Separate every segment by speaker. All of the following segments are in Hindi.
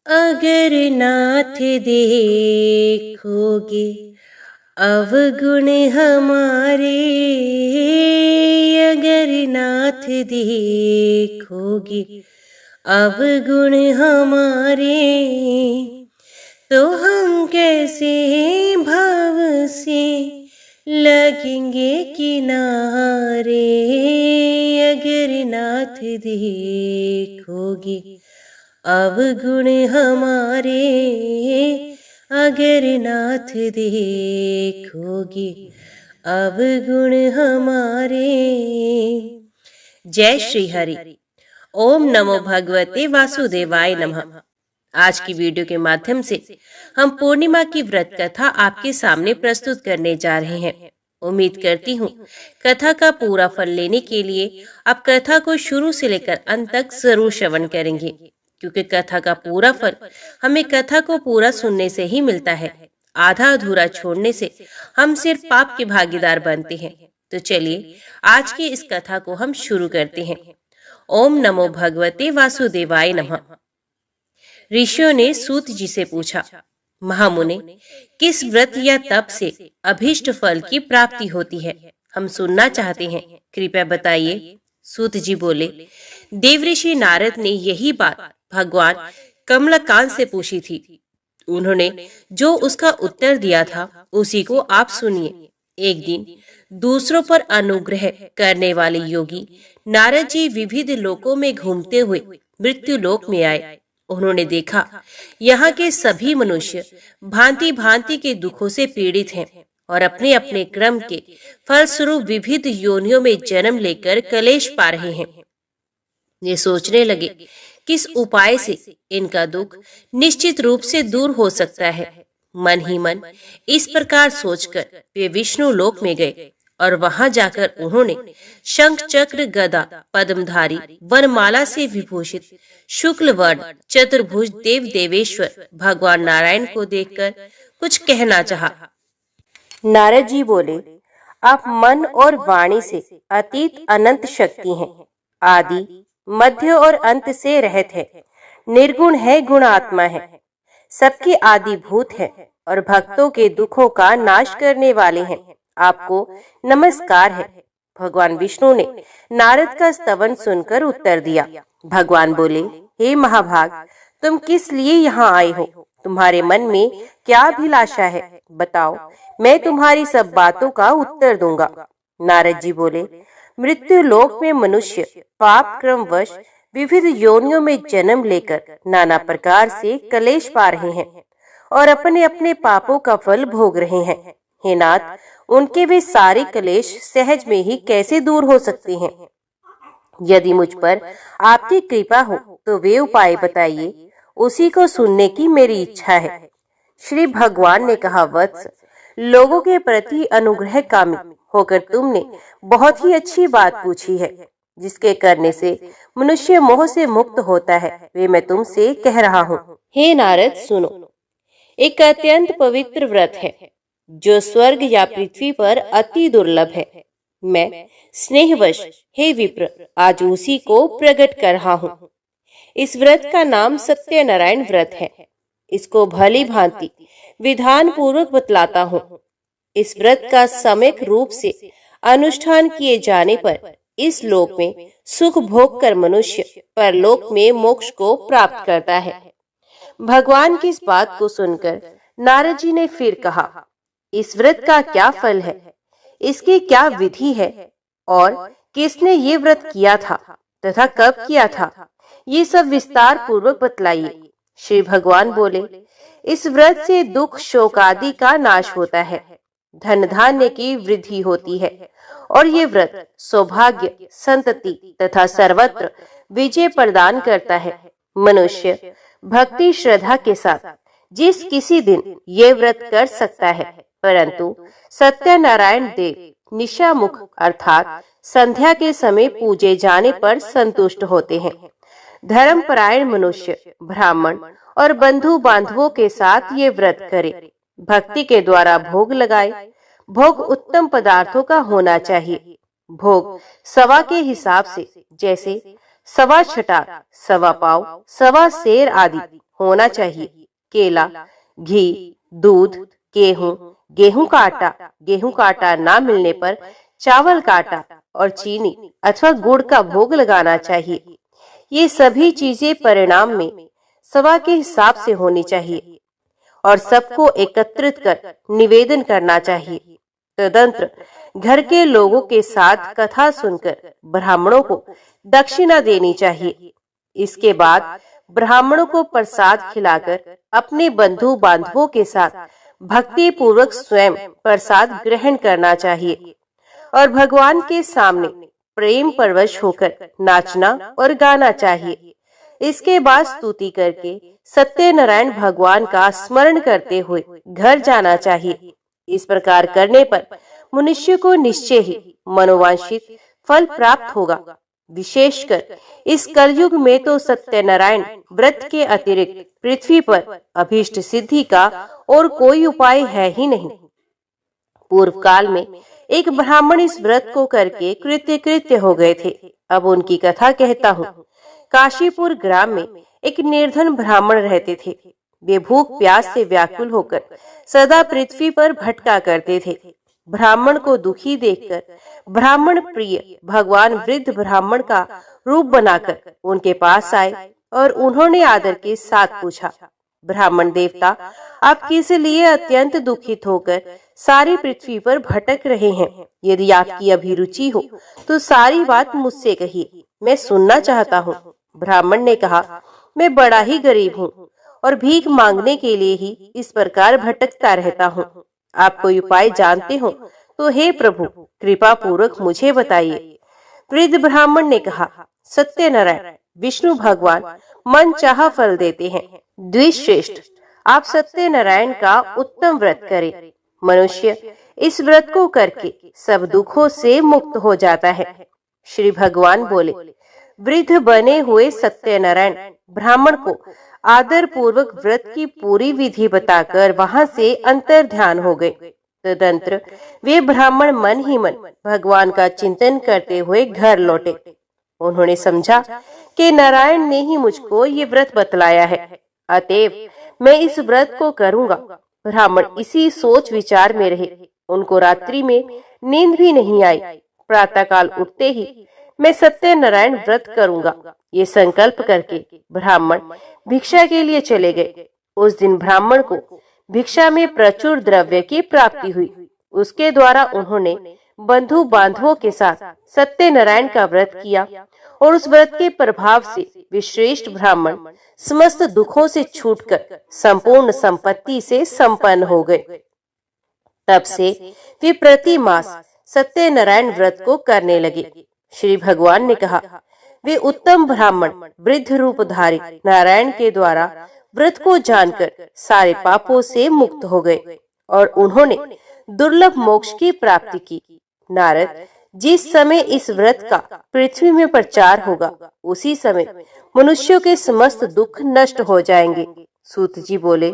Speaker 1: अगर नाथ देखोगे अवगुण हमारे, अगर नाथ देखोगे अवगुण हमारे, तो हम कैसे भाव से लगेंगे किनारे। अगर नाथ देखोगे अवगुण हमारे, अगर नाथ देखोगे अवगुण हमारे। जय श्री हरि। ओम नमो भगवते वासुदेवाय नमः। आज की वीडियो के माध्यम से हम पूर्णिमा की व्रत कथा आपके सामने प्रस्तुत करने जा रहे हैं। उम्मीद करती हूँ कथा का पूरा फल लेने के लिए आप कथा को शुरू से लेकर अंत तक जरूर श्रवण करेंगे, क्योंकि कथा का पूरा फल हमें कथा को पूरा सुनने से ही मिलता है। आधा अधूरा छोड़ने से हम सिर्फ पाप के भागीदार बनते हैं। तो चलिए आज की इस कथा को हम शुरू करते हैं। ओम नमो भगवते वासुदेवाय नमः। ऋषियों ने सूत जी से पूछा, महामुने, किस व्रत या तप से अभीष्ट फल की प्राप्ति होती है? हम सुनना चाहते हैं, कृपया बताइए। सूत जी बोले, देवऋषि नारद ने यही बात भगवान कमलकांत से पूछी थी। उन्होंने जो उसका उत्तर दिया था उसी को आप सुनिए। एक दिन दूसरों पर अनुग्रह करने वाले योगी नारद जी विविध लोकों में घूमते हुए मृत्यु लोक में आए। उन्होंने देखा यहाँ के सभी मनुष्य भांति भांति के दुखों से पीड़ित हैं और अपने अपने क्रम के फलस्वरूप विविध योनियों में जन्म लेकर कलेश पा रहे हैं। ये सोचने लगे किस उपाय से इनका दुख निश्चित रूप से दूर हो सकता है। मन ही मन इस प्रकार सोचकर वे विष्णु लोक में गए और वहां जाकर उन्होंने शंख चक्र गदा पद्मधारी वनमाला से विभूषित शुक्ल वर्ण चतुर्भुज देव देवेश्वर भगवान नारायण को देखकर कुछ कहना चाहा। नारद जी बोले, आप मन और वाणी से अतीत अनंत शक्ति हैं, आदि मध्य और अंत से रहित है, निर्गुण है, गुणात्मा है, सबके आदिभूत है और भक्तों के दुखों का नाश करने वाले हैं। आपको नमस्कार है। भगवान विष्णु ने नारद का स्तवन सुनकर उत्तर दिया। भगवान बोले, हे महाभाग, तुम किस लिए यहाँ आए हो? तुम्हारे मन में क्या अभिलाषा है? बताओ, मैं तुम्हारी सब बातों का उत्तर दूंगा। नारद जी बोले, मृत्यु लोक में मनुष्य पाप क्रमवश विविध योनियों में जन्म लेकर नाना प्रकार से कलेश पा रहे हैं और अपने अपने पापों का फल भोग रहे हैं। हे नाथ, उनके वे सारे कलेश सहज में ही कैसे दूर हो सकते हैं? यदि मुझ पर आपकी कृपा हो तो वे उपाय बताइए, उसी को सुनने की मेरी इच्छा है। श्री भगवान ने कहा, वत्स, लोगों के प्रति अनुग्रह कामी होकर तुमने बहुत ही अच्छी बात पूछी है। जिसके करने से मनुष्य मोह से मुक्त होता है, वे मैं तुमसे कह रहा हूँ। हे नारद, सुनो। एक अत्यंत पवित्र व्रत है जो स्वर्ग या पृथ्वी पर अति दुर्लभ है। मैं स्नेहवश, हे विप्र, आज उसी को प्रकट कर रहा हूँ। इस व्रत का नाम सत्यनारायण व्रत है। इसको भली भांति विधान पूर्वक बतलाता हूँ। इस व्रत का सम्यक रूप से अनुष्ठान किए जाने पर इस लोक में सुख भोग कर मनुष्य परलोक में मोक्ष को प्राप्त करता है। भगवान की इस बात को सुनकर नारद जी ने फिर कहा, इस व्रत का क्या फल है? इसकी क्या विधि है और किसने ये व्रत किया था तथा कब किया था? ये सब विस्तार पूर्वक बतलाइए। श्री भगवान बोले, इस व्रत से दुख शोक आदि का नाश होता है, धन धान्य की वृद्धि होती है और ये व्रत सौभाग्य, संतति तथा सर्वत्र विजय प्रदान करता है। मनुष्य भक्ति श्रद्धा के साथ जिस किसी दिन ये व्रत कर सकता है, परंतु सत्यनारायण देव निशामुख अर्थात संध्या के समय पूजे जाने पर संतुष्ट होते हैं। धर्मपरायण मनुष्य ब्राह्मण और बंधु बांधवों के साथ ये व्रत करे, भक्ति के द्वारा भोग लगाए। भोग उत्तम पदार्थों का होना चाहिए। भोग सवा के हिसाब से, जैसे सवा छटा, सवा पाव, सवा सेर आदि होना चाहिए। केला, घी, दूध, गेहूं, गेहूं का आटा ना मिलने पर चावल का आटा और चीनी अथवा गुड़ का भोग लगाना चाहिए। ये सभी चीजें परिणाम में सवा के हिसाब से होनी चाहिए और सबको एकत्रित कर निवेदन करना चाहिए। तदंतर घर के लोगों के साथ कथा सुनकर ब्राह्मणों को दक्षिणा देनी चाहिए। इसके बाद ब्राह्मणों को प्रसाद खिलाकर अपने बंधु बांधवों के साथ भक्ति पूर्वक स्वयं प्रसाद ग्रहण करना चाहिए और भगवान के सामने प्रेम परवश होकर नाचना और गाना चाहिए। इसके बाद स्तुति करके सत्यनारायण भगवान का स्मरण करते हुए घर जाना चाहिए। इस प्रकार करने पर मनुष्य को निश्चय ही मनोवांछित फल प्राप्त होगा। विशेषकर इस कलयुग में तो सत्यनारायण व्रत के अतिरिक्त पृथ्वी पर अभीष्ट सिद्धि का और कोई उपाय है ही नहीं। पूर्व काल में एक ब्राह्मण इस व्रत को करके कृत्य हो गए थे। अब उनकी कथा कहता हूँ। काशीपुर ग्राम में एक निर्धन ब्राह्मण रहते थे। वे भूख प्यास से व्याकुल होकर सदा पृथ्वी पर भटका करते थे। ब्राह्मण को दुखी देखकर ब्राह्मण प्रिय भगवान वृद्ध ब्राह्मण का रूप बनाकर उनके पास आए और उन्होंने आदर के साथ पूछा, ब्राह्मण देवता, आप किस लिए अत्यंत दुखित होकर सारी पृथ्वी पर भटक रहे हैं? यदि आपकी अभिरुचि हो तो सारी बात मुझसे कहिए, मैं सुनना चाहता हूँ। ब्राह्मण ने कहा, मैं बड़ा ही गरीब हूँ और भीख मांगने के लिए ही इस प्रकार भटकता रहता हूँ। आप कोई उपाय जानते हो तो हे प्रभु कृपा पूर्वक मुझे बताइए। वृद्ध ब्राह्मण ने कहा, सत्यनारायण विष्णु भगवान मन चाहा फल देते हैं। द्विश्रेष्ठ, आप सत्यनारायण का उत्तम व्रत करें। मनुष्य इस व्रत को करके सब दुखों से मुक्त हो जाता है। श्री भगवान बोले। वृद्ध बने हुए सत्यनारायण ब्राह्मण को आदर पूर्वक व्रत की पूरी विधि बताकर वहां से अंतर ध्यान हो गए। तदंतर वे ब्राह्मण मन ही मन भगवान का चिंतन करते हुए घर लौटे। उन्होंने समझा कि नारायण ने ही मुझको ये व्रत बतलाया है, अतएव मैं इस व्रत को करूंगा। ब्राह्मण इसी सोच विचार में रहे। उनको रात्रि में नींद भी नहीं आई। प्रातःकाल उठते ही मैं सत्यनारायण व्रत करूंगा ये संकल्प करके ब्राह्मण भिक्षा के लिए चले गए। उस दिन ब्राह्मण को भिक्षा में प्रचुर द्रव्य की प्राप्ति हुई। उसके द्वारा उन्होंने बंधु बांधवों के साथ सत्यनारायण का व्रत किया और उस व्रत के प्रभाव से विश्रेष्ठ ब्राह्मण समस्त दुखों से छूटकर संपूर्ण संपत्ति से संपन्न हो गए। तब से वे प्रति मास सत्यनारायण व्रत को करने लगे। श्री भगवान ने कहा, वे उत्तम ब्राह्मण वृद्ध रूपधारी नारायण के द्वारा व्रत को जानकर सारे पापों से मुक्त हो गए और उन्होंने दुर्लभ मोक्ष की प्राप्ति की। नारद, जिस समय इस व्रत का पृथ्वी में प्रचार होगा उसी समय मनुष्यों के समस्त दुख नष्ट हो जाएंगे। सूत जी बोले,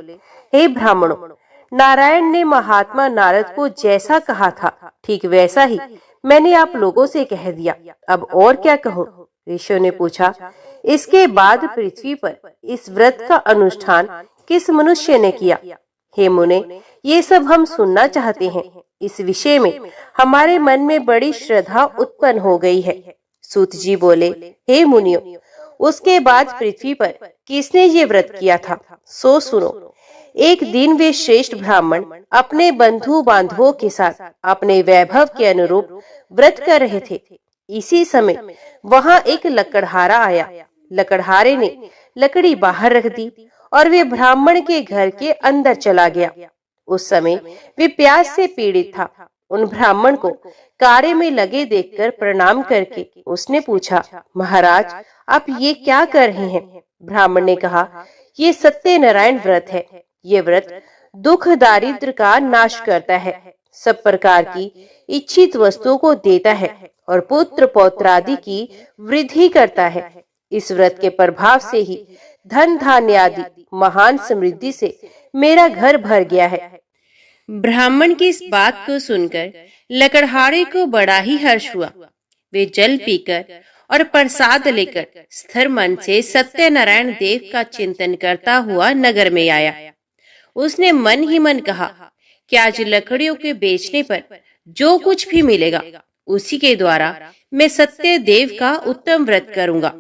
Speaker 1: हे ब्राह्मणों, नारायण ने महात्मा नारद को जैसा कहा था ठीक वैसा ही मैंने आप लोगों से कह दिया। अब और क्या कहूँ? ऋषियों ने पूछा, इसके बाद पृथ्वी पर इस व्रत का अनुष्ठान किस मनुष्य ने किया? हे मुने, ये सब हम सुनना चाहते हैं। इस विषय में हमारे मन में बड़ी श्रद्धा उत्पन्न हो गई है। सूत जी बोले, हे मुनियों, उसके बाद पृथ्वी पर किसने ये व्रत किया था सो सुनो। एक दिन वे श्रेष्ठ ब्राह्मण अपने बंधु बांधवों के साथ अपने वैभव के अनुरूप व्रत कर रहे थे। इसी समय वहां एक लकड़हारा आया। लकड़हारे ने लकड़ी बाहर रख दी और वे ब्राह्मण के घर के अंदर चला गया। उस समय वे प्यास से पीड़ित था। उन ब्राह्मण को कार्य में लगे देखकर प्रणाम करके उसने पूछा, महाराज, आप ये क्या कर रहे हैं? ब्राह्मण ने कहा, ये सत्यनारायण व्रत है। ये व्रत दुख दारिद्र का नाश करता है, सब प्रकार की इच्छित वस्तुओं को देता है और पुत्र पौत्र आदि की वृद्धि करता है। इस व्रत के प्रभाव से ही धन धान्य आदि महान समृद्धि से मेरा घर भर गया है। ब्राह्मण की इस बात को सुनकर लकड़हारे को बड़ा ही हर्ष हुआ। वे जल पीकर और प्रसाद लेकर स्थिर मन से सत्यनारायण देव का चिंतन करता हुआ नगर में आया। उसने मन ही मन कहा कि आज लकड़ियों के बेचने पर जो कुछ भी मिलेगा उसी के द्वारा मैं सत्य देव का उत्तम व्रत करूंगा।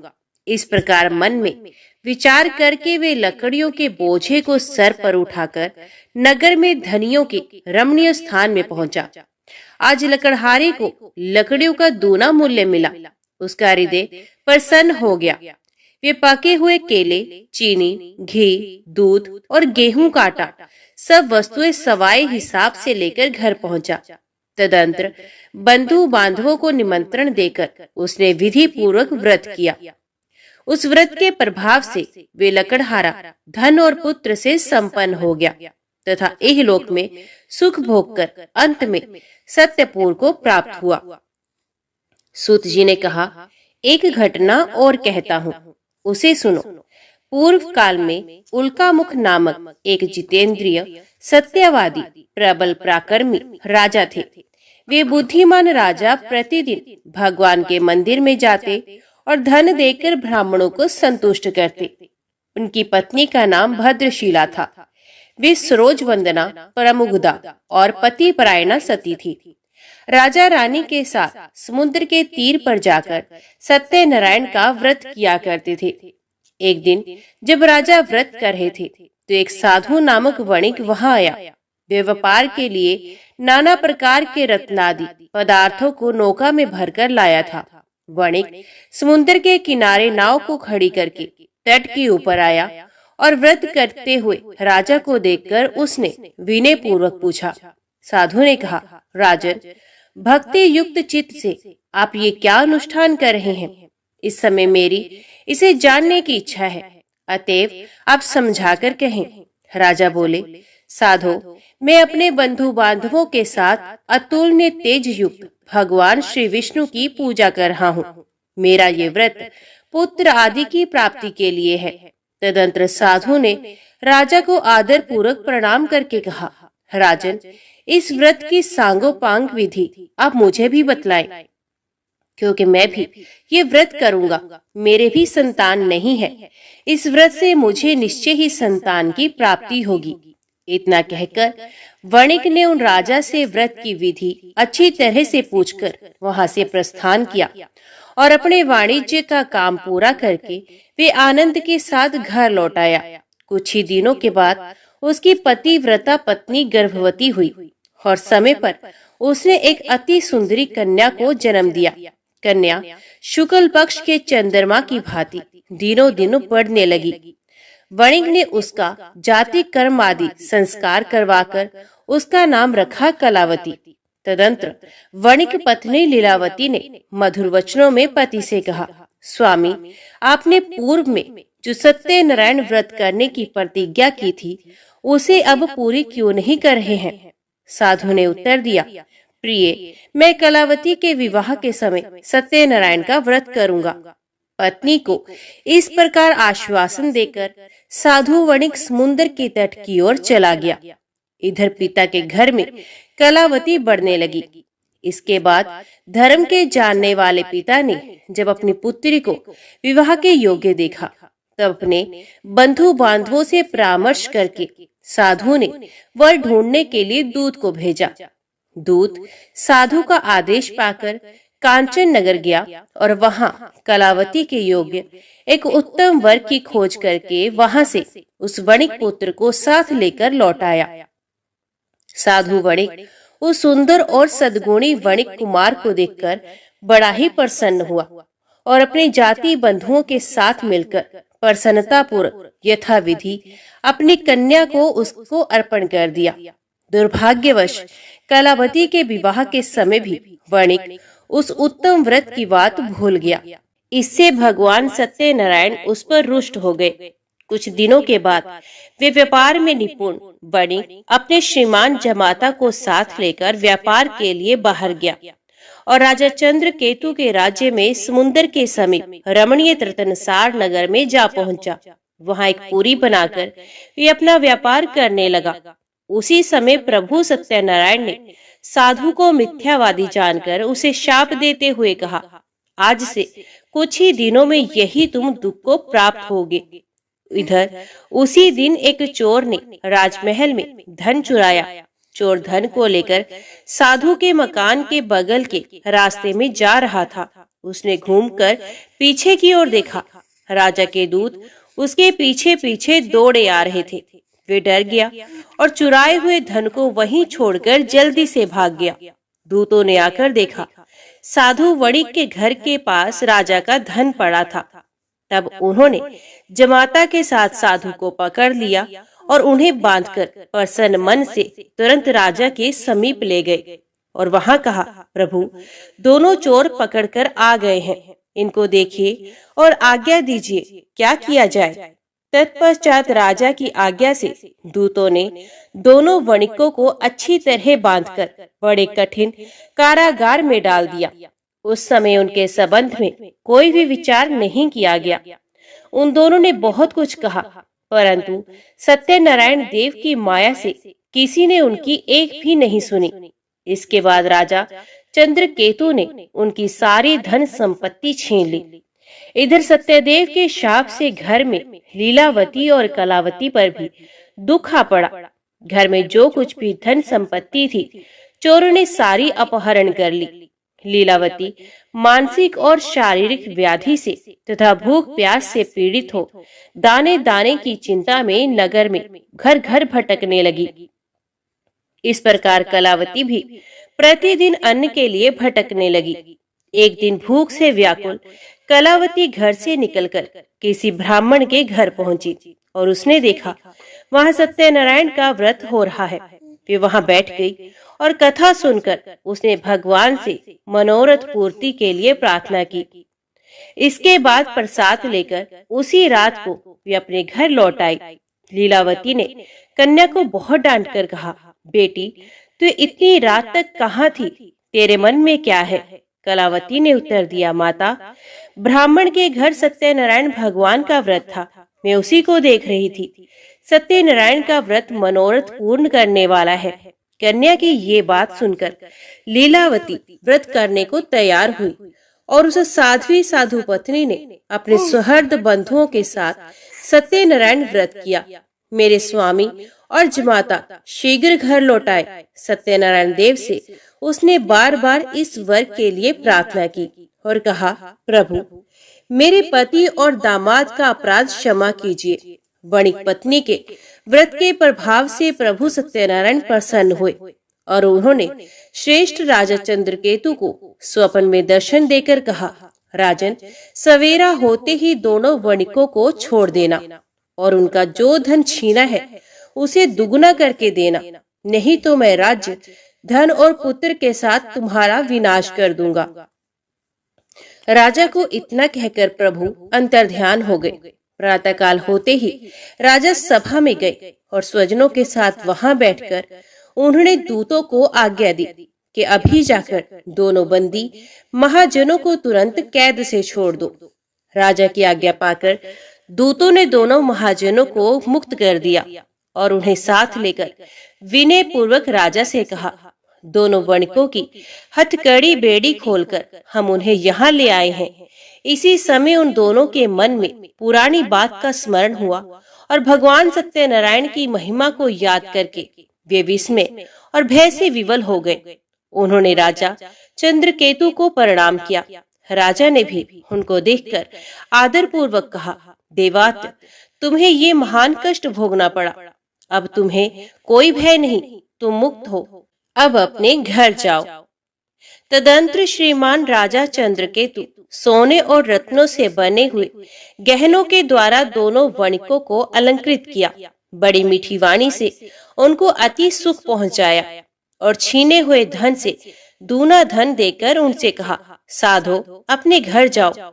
Speaker 1: इस प्रकार मन में विचार करके वे लकड़ियों के बोझे को सर पर उठाकर नगर में धनियों के रमणीय स्थान में पहुंचा। आज लकड़हारे को लकड़ियों का दूना मूल्य मिला। उसका हृदय प्रसन्न हो गया। वे पके हुए केले, चीनी, घी, दूध और गेहूं का आटा सब वस्तुएं सवाए हिसाब से लेकर घर पहुंचा। तदंतर बंधु बांधवों को निमंत्रण देकर उसने विधि पूर्वक व्रत किया। उस व्रत के प्रभाव से वे लकड़हारा धन और पुत्र से संपन्न हो गया तथा इहलोक में सुख भोग कर अंत में सत्यपुर को प्राप्त हुआ। सूत जी ने कहा, एक घटना और कहता हूँ, उसे सुनो। पूर्व काल में उल्कामुख नामक एक जितेंद्रिय सत्यवादी प्रबल पराक्रमी राजा थे। वे बुद्धिमान राजा प्रतिदिन भगवान के मंदिर में जाते और धन देकर ब्राह्मणों को संतुष्ट करते। उनकी पत्नी का नाम भद्रशीला था। वे सरोज वंदना, परमुग्धा और पति परायणा सती थी। राजा रानी के साथ समुद्र के तीर पर जाकर सत्यनारायण का व्रत किया करते थे। एक दिन जब राजा व्रत कर रहे थे तो एक साधु नामक वणिक वहां आया। वे व्यापार के लिए नाना प्रकार के रत्नादि पदार्थों को नौका में भरकर लाया था। वणिक समुद्र के किनारे नाव को खड़ी करके तट के ऊपर आया और व्रत करते हुए राजा को देखकर उसने विनय पूर्वक पूछा। साधु ने कहा, राजन, भक्ति युक्त चित्त से आप ये क्या अनुष्ठान कर रहे हैं? इस समय मेरी इसे जानने की इच्छा है, अतएव आप समझाकर कहें। राजा बोले, साधो, मैं अपने बंधु बांधवों के साथ अतुलनीय तेज युक्त भगवान श्री विष्णु की पूजा कर रहा हूँ। मेरा ये व्रत पुत्र आदि की प्राप्ति के लिए है। तदंतर साधु ने राजा को आदर पूर्वक प्रणाम करके कहा, राजन, इस व्रत की सांगोपांग विधि आप मुझे भी बतलाएं, क्योंकि मैं भी ये व्रत करूंगा। मेरे भी संतान नहीं है। इस व्रत से मुझे निश्चय ही संतान की प्राप्ति होगी। इतना कहकर वणिक ने उन राजा से व्रत की विधि अच्छी तरह से पूछकर वहां से प्रस्थान किया और अपने वाणिज्य का काम पूरा करके वे आनंद के साथ घर लौट आया। कुछ ही दिनों के बाद उसकी पतिव्रता पत्नी गर्भवती हुई और समय पर उसने एक अति सुंदरी कन्या को जन्म दिया। कन्या शुक्ल पक्ष के चंद्रमा की भांति दिनों दिन बढ़ने लगी। वणिक ने उसका जाति कर्म आदि संस्कार करवाकर उसका नाम रखा कलावती। तदंतर वणिक पत्नी लीलावती ने मधुर वचनों में पति से कहा, स्वामी, आपने पूर्व में जो सत्यनारायण व्रत करने की प्रतिज्ञा की थी उसे अब पूरी क्यों नहीं कर रहे हैं? साधु ने उत्तर दिया, प्रिय, मैं कलावती के विवाह के समय सत्यनारायण का व्रत करूंगा। पत्नी को इस प्रकार आश्वासन देकर साधु वणिक समुद्र के तट की ओर चला गया। इधर पिता के घर में कलावती बढ़ने लगी। इसके बाद धर्म के जानने वाले पिता ने जब अपनी पुत्री को विवाह के योग्य देखा तब अपने बंधु बांधवों से परामर्श करके साधु ने वर ढूंढने के लिए दूत को भेजा। दूत साधु का आदेश पाकर कांचन नगर गया और वहां कलावती के योग्य एक उत्तम वर की खोज करके वहां से उस वणिक पुत्र को साथ लेकर लौट आया। साधु वणिक उस सुंदर और सद्गुणी वणिक कुमार को देखकर बड़ा ही प्रसन्न हुआ और अपने जाति बंधुओं के साथ मिलकर प्रसन्नता पूर्वक यथाविधि अपनी कन्या को उसको अर्पण कर दिया। दुर्भाग्यवश कलावती के विवाह के समय भी वणिक उस उत्तम व्रत की बात भूल गया। इससे भगवान सत्यनारायण उस पर रुष्ट हो गए। कुछ दिनों के बाद वे व्यापार में निपुण वणिक अपने श्रीमान जमाता को साथ लेकर व्यापार के लिए बाहर गया और राजा चंद्र केतु के राज्य में समुद्र के समीप रमणीय रतनसार नगर में जा पहुंचा। वहां एक पुरी बनाकर वे अपना व्यापार करने लगा। उसी समय प्रभु सत्यनारायण ने साधु को मिथ्यावादी जानकर उसे शाप देते हुए कहा, आज से कुछ ही दिनों में यही तुम दुख को प्राप्त होगे। इधर उसी दिन एक चोर ने राजमहल में धन चुराया। चोर धन को लेकर साधु के मकान के बगल के रास्ते में जा रहा था। उसने घूमकर पीछे की ओर देखा। राजा के दूत उसके पीछे पीछे दौड़े आ रहे थे। वे डर गया और चुराए हुए धन को वहीं छोड़कर जल्दी से भाग गया। दूतों ने आकर देखा, साधु वणिक के घर के पास राजा का धन पड़ा था। तब उन्होंने जमाता के साथ साधु को पकड़ लिया और उन्हें बांधकर प्रसन्न मन से तुरंत राजा के समीप ले गए और वहां कहा, प्रभु, दोनों चोर पकड़कर आ गए हैं, इनको देखिए और आज्ञा दीजिए क्या किया जाए। तत्पश्चात राजा की आज्ञा से दूतों ने दोनों वणिकों को अच्छी तरह बांधकर बड़े कठिन कारागार में डाल दिया। उस समय उनके संबंध में कोई भी विचार नहीं किया गया। उन दोनों ने बहुत कुछ कहा, परंतु सत्यनारायण देव की माया से किसी ने उनकी एक भी नहीं सुनी। इसके बाद राजा चंद्रकेतु ने उनकी सारी धन संपत्ति छीन ली। इधर सत्यदेव के शाप से घर में लीलावती और कलावती पर भी दुख आ पड़ा। घर में जो कुछ भी धन संपत्ति थी, चोरों ने सारी अपहरण कर ली। लीलावती मानसिक और शारीरिक व्याधि से तथा भूख प्यास से पीड़ित हो दाने दाने की चिंता में नगर में घर घर भटकने लगी। इस प्रकार कलावती भी प्रतिदिन अन्न के लिए भटकने लगी। एक दिन भूख से व्याकुल कलावती घर से निकलकर किसी ब्राह्मण के घर पहुंची और उसने देखा वहां सत्यनारायण का व्रत हो रहा है। वे वहां बैठ गई और कथा सुनकर उसने भगवान से मनोरथ पूर्ति के लिए प्रार्थना की। इसके बाद प्रसाद लेकर उसी रात को वे अपने घर लौट आई। लीलावती ने कन्या को बहुत डांट कर कहा, बेटी, तू इतनी रात तक कहाँ थी? तेरे मन में क्या है? कलावती ने उत्तर दिया, माता, ब्राह्मण के घर सत्यनारायण भगवान का व्रत था, मैं उसी को देख रही थी। सत्यनारायण का व्रत मनोरथ पूर्ण करने वाला है। कन्या की ये बात सुनकर लीलावती व्रत करने को तैयार हुई और उस साध्वी साधु पत्नी ने अपने सुहृद बंधुओं के साथ सत्यनारायण व्रत किया। मेरे स्वामी और जमाता शीघ्र घर लौटाए। सत्यनारायण देव से उसने बार बार इस वर के लिए प्रार्थना की और कहा, प्रभु, मेरे पति और दामाद का अपराध क्षमा कीजिए। वणिक पत्नी के व्रत के प्रभाव से प्रभु सत्यनारायण प्रसन्न हुए और उन्होंने श्रेष्ठ राजा चंद्रकेतु को स्वप्न में दर्शन देकर कहा, राजन, सवेरा होते ही दोनों वणिकों को छोड़ देना और उनका जो धन छीना है उसे दुगुना करके देना, नहीं तो मैं राज्य, धन और पुत्र के साथ तुम्हारा विनाश कर दूंगा। राजा को इतना कहकर प्रभु अंतर्ध्यान हो गए। प्रातःकाल होते ही राजा सभा में गए और स्वजनों के साथ वहां बैठकर उन्होंने दूतों को आज्ञा दी कि अभी जाकर दोनों बंदी महाजनों को तुरंत कैद से छोड़ दो। राजा की आज्ञा पाकर दूतों ने दोनों महाजनों को मुक्त कर दिया और उन्हें साथ लेकर विनय पूर्वक राजा से कहा, दोनों वणिकों की हथकड़ी बेड़ी खोलकर हम उन्हें यहाँ ले आए हैं। इसी समय उन दोनों के मन में पुरानी बात का स्मरण हुआ और भगवान सत्यनारायण की महिमा को याद करके वे विस्मय और भय से विवल हो गए। उन्होंने राजा चंद्रकेतु को प्रणाम किया। राजा ने भी उनको देखकर आदर पूर्वक कहा, देवात्य, तुम्हें ये महान कष्ट भोगना पड़ा, अब तुम्हें कोई भय नहीं, तुम मुक्त हो, अब अपने घर जाओ। तदंतर श्रीमान राजा चंद्रकेतु सोने और रत्नों से बने हुए गहनों के द्वारा दोनों वणिकों को अलंकृत किया। बड़ी मीठी वाणी से उनको अति सुख पहुंचाया और छीने हुए धन से दूना धन देकर उनसे कहा, साधो, अपने घर जाओ।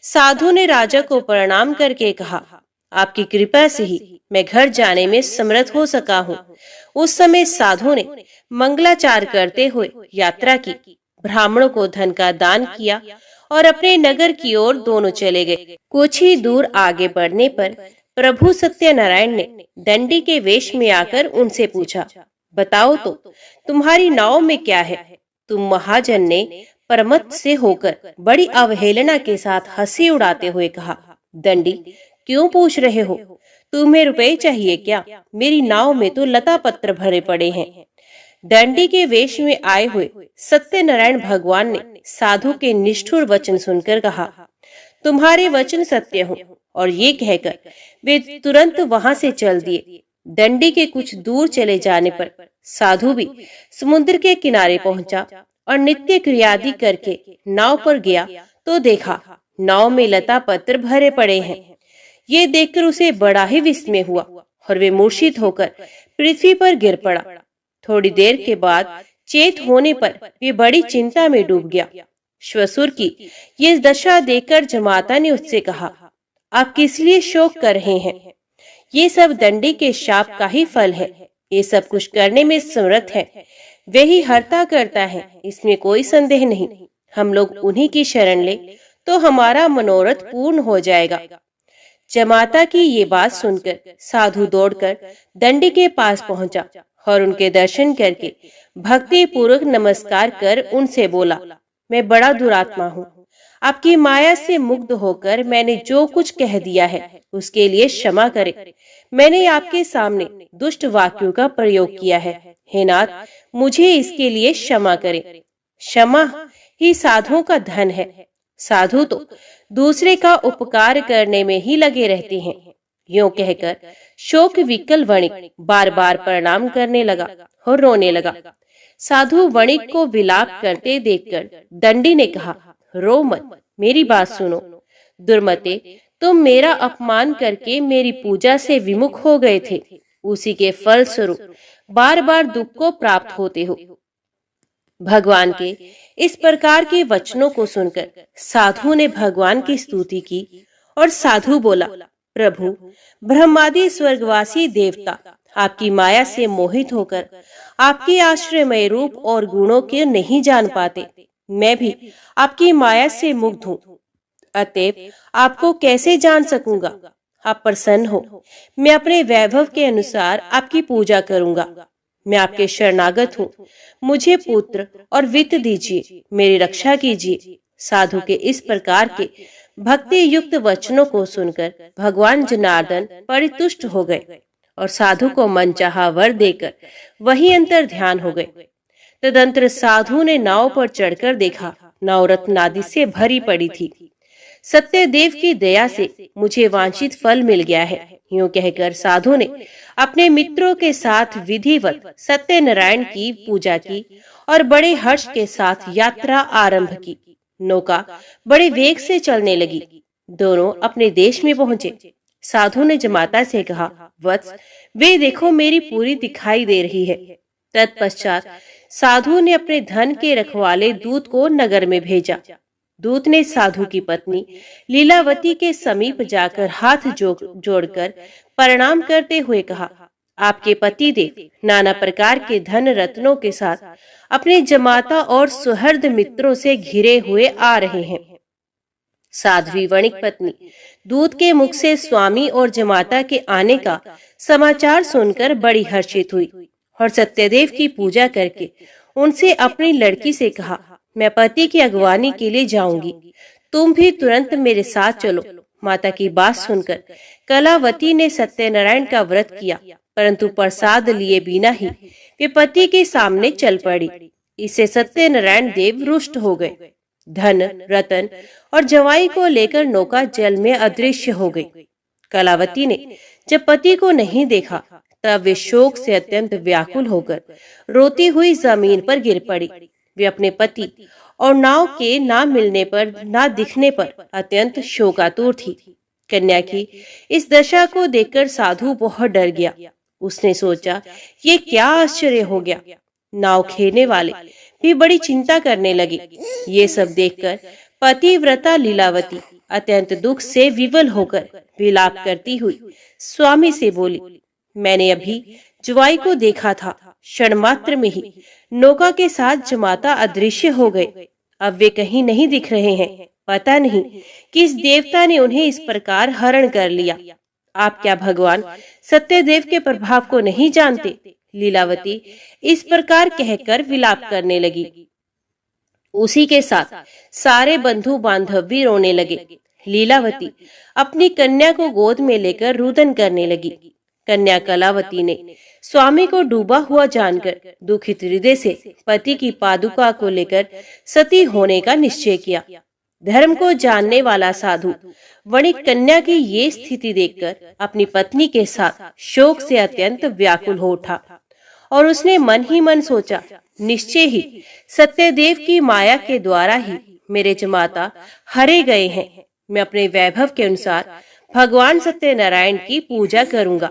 Speaker 1: साधु ने राजा को प्रणाम करके कहा, आपकी कृपा से ही मैं घर जाने में समर्थ हो सका हूँ। उस समय साधु ने मंगलाचार करते हुए यात्रा की, ब्राह्मणों को धन का दान किया और अपने नगर की ओर दोनों चले गए। कुछ ही दूर आगे बढ़ने पर प्रभु सत्यनारायण ने दंडी के वेश में आकर उनसे पूछा, बताओ तो तुम्हारी नाव में क्या है? तुम महाजन ने प्रमत्त से होकर बड़ी अवहेलना के साथ हंसी उड़ाते हुए कहा, दंडी, क्यों पूछ रहे हो? तुम्हें रुपए चाहिए क्या? मेरी नाव में तो लता पत्र भरे पड़े हैं। दंडी के वेश में आए हुए सत्यनारायण भगवान ने साधु के निष्ठुर वचन सुनकर कहा, तुम्हारे वचन सत्य हो। और ये कहकर वे तुरंत वहां से चल दिए। दंडी के कुछ दूर चले जाने पर साधु भी समुद्र के किनारे पहुंचा और नित्य क्रियादि करके नाव पर गया तो देखा नाव में लता पत्र भरे पड़े हैं। ये देखकर उसे बड़ा ही विस्मय हुआ और वे मूर्छित होकर पृथ्वी पर गिर पड़ा। थोड़ी देर के बाद चेत होने पर वे बड़ी चिंता में डूब गया। श्वसुर की ये दशा देखकर जमाता ने उससे कहा, आप किस लिए शोक कर रहे हैं? ये सब दंडी के शाप का ही फल है। ये सब कुछ करने में समर्थ है, वे ही हरता करता है, इसमें कोई संदेह नहीं। हम लोग उन्हीं की शरण ले तो हमारा मनोरथ पूर्ण हो जाएगा। जमाता की ये बात सुनकर साधु दौड़कर दंडी के पास पहुंचा और उनके दर्शन करके भक्ति पूर्वक नमस्कार कर उनसे बोला, मैं बड़ा दुरात्मा हूँ। आपकी माया से मुग्ध होकर मैंने जो कुछ कह दिया है उसके लिए क्षमा करें। मैंने आपके सामने दुष्ट वाक्यों का प्रयोग किया है। हे नाथ, मुझे इसके लिए क्षमा करें। क्षमा ही साधुओं का धन है। साधु तो दूसरे का उपकार करने में ही लगे रहते हैं। यूं कहकर शोक विकल वणिक बार बार प्रणाम करने लगा और रोने लगा। साधु वणिक को विलाप करते देखकर दंडी ने कहा, रो मत, मेरी बात सुनो। दुर्मते, तुम मेरा अपमान करके मेरी पूजा से विमुख हो गए थे। उसी के फल स्वरूप बार बार दुख को प्राप्त होते हो। भगवान के इस प्रकार के वचनों को सुनकर साधु ने भगवान की स्तुति की और साधु बोला, प्रभु, ब्रह्मादि स्वर्गवासी देवता आपकी माया से मोहित होकर आपके आश्रयमय रूप और गुणों के नहीं जान पाते। मैं भी आपकी माया से मुग्ध हूँ, अतएव आपको कैसे जान सकूंगा? आप प्रसन्न हो, मैं अपने वैभव के अनुसार आपकी पूजा करूंगा। मैं आपके शरणागत हूँ, मुझे पुत्र और वित्त दीजिए, मेरी रक्षा कीजिए। साधु के इस प्रकार के भक्ति युक्त वचनों को सुनकर भगवान जनार्दन परितुष्ट हो गए और साधु को मनचाहा वर देकर वही अंतर ध्यान हो गए। तदंतर साधु ने नाव पर चढ़कर देखा, नाव रत्नादि से भरी पड़ी थी। सत्यदेव की दया से मुझे वांछित फल मिल गया है। यूं कहकर साधु ने अपने मित्रों के साथ विधिवत सत्यनारायण की पूजा की और बड़े हर्ष के साथ यात्रा आरंभ की। नौका बड़े वेग से चलने लगी। दोनों अपने देश में पहुंचे। साधु ने जमाता से कहा, वत्स, वे देखो मेरी पूरी दिखाई दे रही है। तत्पश्चात साधु ने अपने धन के रखवाले दूत को नगर में भेजा। दूत ने साधु की पत्नी लीलावती के समीप जाकर हाथ जोड़कर प्रणाम करते हुए कहा, आपके पति देव नाना प्रकार के धन रत्नों के साथ अपने जमाता और सुहृद मित्रों से घिरे हुए आ रहे हैं। साध्वी वणिक पत्नी दूत के मुख से स्वामी और जमाता के आने का समाचार सुनकर बड़ी हर्षित हुई और सत्यदेव की पूजा करके उनसे अपनी लड़की से कहा, मैं पति की अगवानी के लिए जाऊंगी, तुम भी तुरंत मेरे साथ चलो। माता की बात सुनकर कलावती ने सत्यनारायण का व्रत किया, परंतु प्रसाद लिए बिना ही वे पति के सामने चल पड़ी। इससे सत्यनारायण देव रुष्ट हो गए। धन रतन और जवाई को लेकर नौका जल में अदृश्य हो गई। कलावती ने जब पति को नहीं देखा तब वे शोक से अत्यंत व्याकुल होकर रोती हुई जमीन पर गिर पड़ी। वे अपने पति और नाव के ना मिलने पर, ना दिखने पर अत्यंत शोकातुर थी। कन्या की इस दशा को देखकर साधु बहुत डर गया। उसने सोचा, ये क्या आश्चर्य हो गया। नाव खेने वाले भी बड़ी चिंता करने लगे। ये सब देखकर पतिव्रता लीलावती अत्यंत दुख से विवल होकर विलाप करती हुई स्वामी से बोली, मैंने अभी जुआई को देखा था, क्षण मात्र में ही नौका के साथ जमाता अदृश्य हो गए। अब वे कहीं नहीं दिख रहे हैं। पता नहीं किस देवता ने उन्हें इस प्रकार हरण कर लिया। आप क्या भगवान सत्यदेव के प्रभाव को नहीं जानते? लीलावती इस प्रकार कहकर विलाप करने लगी। उसी के साथ सारे बंधु बांधव भी रोने लगे। लीलावती अपनी कन्या को गोद में लेकर रुदन करने लगी। कन्या कलावती ने स्वामी को डूबा हुआ जानकर दुखित हृदय से पति की पादुका को लेकर सती होने का निश्चय किया। धर्म को जानने वाला साधु वणिक कन्या की ये स्थिति देखकर अपनी पत्नी के साथ शोक से अत्यंत व्याकुल हो उठा और उसने मन ही मन सोचा, निश्चय ही सत्यदेव की माया के द्वारा ही मेरे जमाता हरे गए हैं। मैं अपने वैभव के अनुसार भगवान सत्यनारायण की पूजा करूंगा।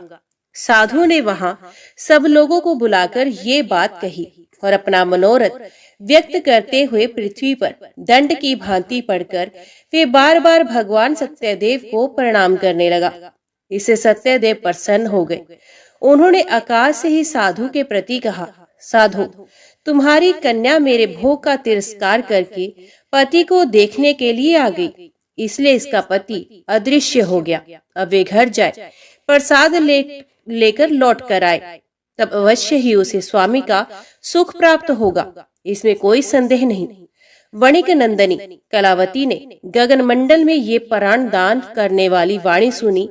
Speaker 1: साधु ने वहां सब लोगों को बुलाकर ये बात कही और अपना मनोरथ व्यक्त करते हुए पृथ्वी पर दंड की भांति पड़कर वे बार बार भगवान सत्यदेव को प्रणाम करने लगा। इससे सत्यदेव प्रसन्न हो गए। उन्होंने आकाश से ही साधु के प्रति कहा, साधु, तुम्हारी कन्या मेरे भोग का तिरस्कार करके पति को देखने के लिए आ गई, इसलिए इसका पति अदृश्य हो गया। अब वे घर जाए, प्रसाद लेकर लौट कर आए, तब अवश्य ही उसे स्वामी का सुख प्राप्त होगा, इसमें कोई संदेह नहीं। वणिक नंदनी कलावती ने गगन मंडल में ये प्राण दान करने वाली वाणी सुनी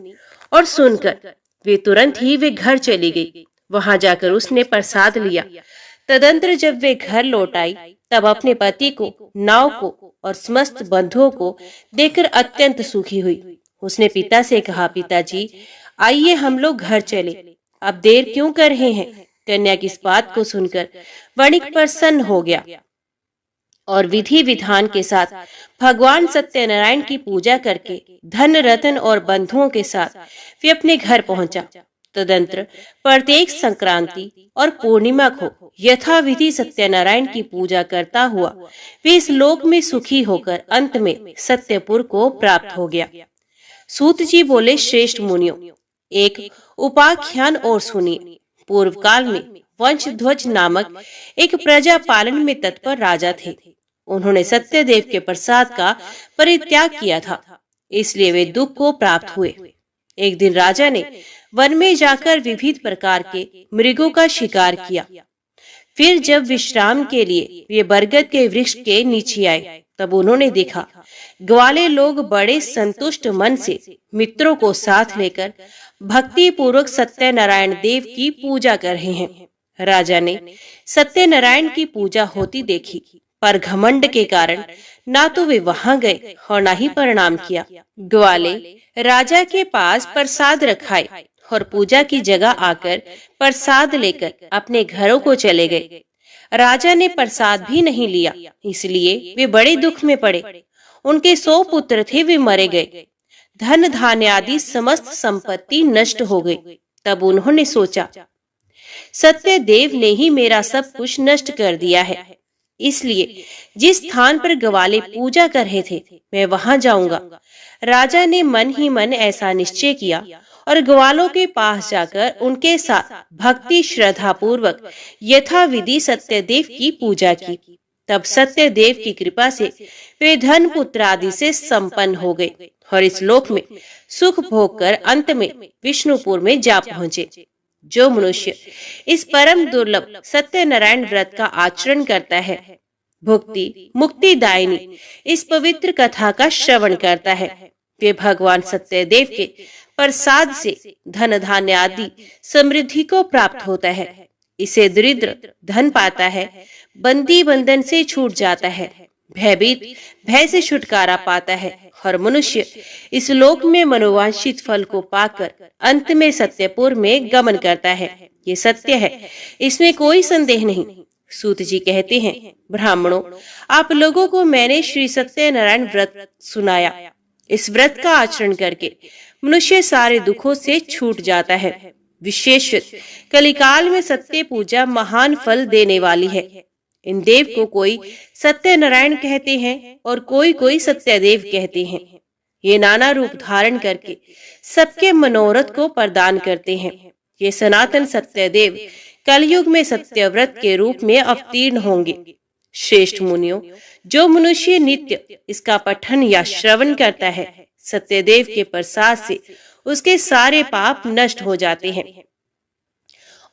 Speaker 1: और सुनकर वे तुरंत ही वे घर चली गई। वहां जाकर उसने प्रसाद लिया। तदंतर जब वे घर लौट आई तब अपने पति को, नाव को और समस्त बंधुओं को देखकर अत्यंत सुखी हुई। उसने पिता से कहा, पिताजी आइए हम लोग घर चले, अब देर क्यों कर रहे हैं। कन्या की इस बात को सुनकर वणिक प्रसन्न हो गया और विधि विधान के साथ भगवान सत्यनारायण की पूजा करके धन रतन और बंधुओं के साथ वे अपने घर पहुंचा। तदंतर प्रत्येक संक्रांति और पूर्णिमा को यथाविधि सत्यनारायण की पूजा करता हुआ वे इस लोक में सुखी होकर अंत में सत्यपुर को प्राप्त हो गया। सूत जी बोले, श्रेष्ठ मुनियों, एक उपाख्यान और सुनिए। पूर्व काल में वंशध्वज नामक एक प्रजा पालन में तत्पर राजा थे। उन्होंने सत्यदेव के प्रसाद का परित्याग किया था, इसलिए वे दुख को प्राप्त हुए। एक दिन राजा ने वन में जाकर विविध प्रकार के मृगों का शिकार किया। फिर जब विश्राम के लिए वे बरगद के वृक्ष के नीचे आए तब उन्होंने देखा ग्वाले लोग बड़े संतुष्ट मन से मित्रों को साथ लेकर भक्ति पूर्वक सत्यनारायण देव की पूजा कर रहे हैं। राजा ने सत्यनारायण की पूजा होती देखी, पर घमंड के कारण ना तो वे वहां गए और ना ही प्रणाम किया। ग्वाले राजा के पास प्रसाद रखाए और पूजा की जगह आकर प्रसाद लेकर अपने घरों को चले गए। राजा ने प्रसाद भी नहीं लिया, इसलिए वे बड़े दुख में पड़े। उनके 100 पुत्र थे, वे मरे गए। धन धान्य आदि समस्त संपत्ति नष्ट हो गई। तब उन्होंने सोचा, सत्यदेव ने ही मेरा सब कुछ नष्ट कर दिया है, इसलिए जिस स्थान पर ग्वाले पूजा कर रहे थे मैं वहां जाऊंगा। राजा ने मन ही मन ऐसा निश्चय किया और ग्वालों के पास जाकर उनके साथ भक्ति श्रद्धा पूर्वक यथाविधि सत्यदेव की पूजा की। तब सत्यदेव की कृपा से वे धन पुत्र आदि से संपन्न हो गए और इस लोक में सुख भोग कर अंत में विष्णुपुर में जा पहुंचे। जो मनुष्य इस परम दुर्लभ सत्यनारायण व्रत का आचरण करता है, भुक्ति मुक्तिदायिनी इस पवित्र कथा का श्रवण करता है, वे भगवान सत्यदेव के प्रसाद से धन धान्य आदि समृद्धि को प्राप्त होता है। इसे दरिद्र धन पाता है, बंदी बंधन से छूट जाता है, भयभीत भय से छुटकारा पाता है और मनुष्य इस लोक में मनोवांछित फल को पाकर अंत में सत्यपुर में गमन करता है। ये सत्य है, इसमें कोई संदेह नहीं। सूत जी कहते हैं, ब्राह्मणों, आप लोगों को मैंने श्री सत्यनारायण व्रत सुनाया। इस व्रत का आचरण करके मनुष्य सारे दुखों से छूट जाता है। विशेष कलिकाल में सत्य पूजा महान फल देने वाली है। इन देव को कोई सत्यनारायण कहते हैं और कोई सत्यदेव कहते हैं। ये नाना रूप धारण करके सबके मनोरथ को प्रदान करते हैं। ये सनातन सत्यदेव कलयुग में सत्यव्रत के रूप में अवतीर्ण होंगे। श्रेष्ठ मुनियों, जो मनुष्य नित्य इसका पठन या श्रवण करता है, सत्यदेव के प्रसाद से उसके सारे पाप नष्ट हो जाते हैं।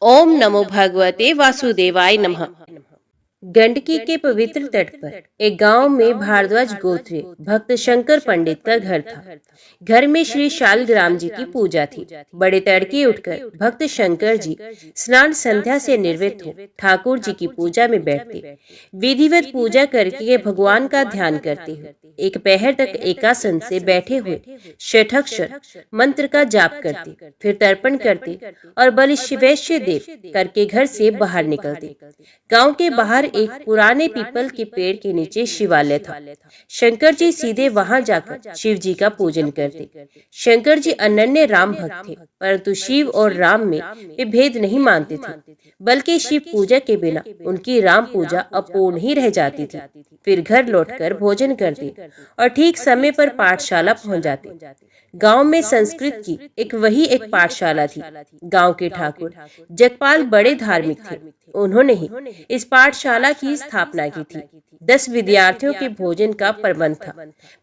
Speaker 1: ओम नमो भगवते वासुदेवाय नमः। गंडकी के पवित्र तट पर एक गांव में भारद्वाज गोत्रीय भक्त शंकर पंडित का घर था। घर में श्री शालग्राम जी की पूजा थी। बड़े तड़के उठकर भक्त शंकर जी स्नान संध्या से निर्वृत्त हो ठाकुर जी की पूजा में बैठते। विधिवत पूजा करके भगवान का ध्यान करते हुए एक पहर तक एकासन से बैठे हुए षटक्षर मंत्र का जाप करते, फिर तर्पण करते और बलिवैश्य देव करके घर से बाहर निकलते। गांव के बाहर एक पुराने पीपल के पेड़ के नीचे शिवालय था। शंकर जी सीधे वहां जाकर शिव जी का पूजन करते। शंकर जी अनन्य राम भक्त थे, परंतु शिव और राम में वे भेद नहीं मानते थे, बल्कि शिव पूजा के बिना उनकी राम पूजा अपूर्ण ही रह जाती थी। फिर घर लौटकर भोजन करते और ठीक समय पर पाठशाला पहुंच जाते। गांव में संस्कृत की एक पाठशाला थी। गांव के ठाकुर जगपाल बड़े धार्मिक थे। उन्होंने ही इस पाठशाला की स्थापना की थी। 10 विद्यार्थियों के भोजन का प्रबंध था।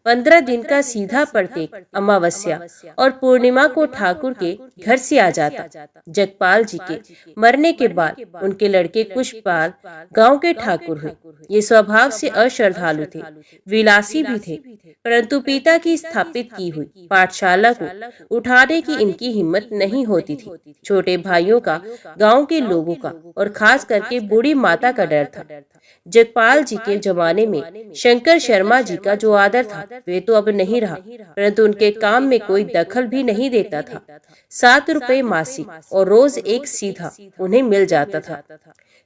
Speaker 1: 15 दिन का सीधा प्रत्येक अमावस्या और पूर्णिमा को ठाकुर के घर से आ जाता। जगपाल जी के मरने के बाद उनके लड़के कुशपाल गांव के ठाकुर हुए। ये स्वभाव से अश्रद्धालु थे, विलासी भी थे, परंतु पिता की स्थापित की हुई पाठशाला को उठाने की इनकी हिम्मत नहीं होती थी। छोटे भाइयों का, गांव के लोगों का और खास करके बूढ़ी माता का डर था। जगपाल जी के जमाने में शंकर शर्मा जी का जो आदर था वे तो अब नहीं रहा, परंतु उनके काम में कोई दखल भी नहीं देता था। 7 रुपए मासिक और रोज एक सीधा उन्हें मिल जाता था।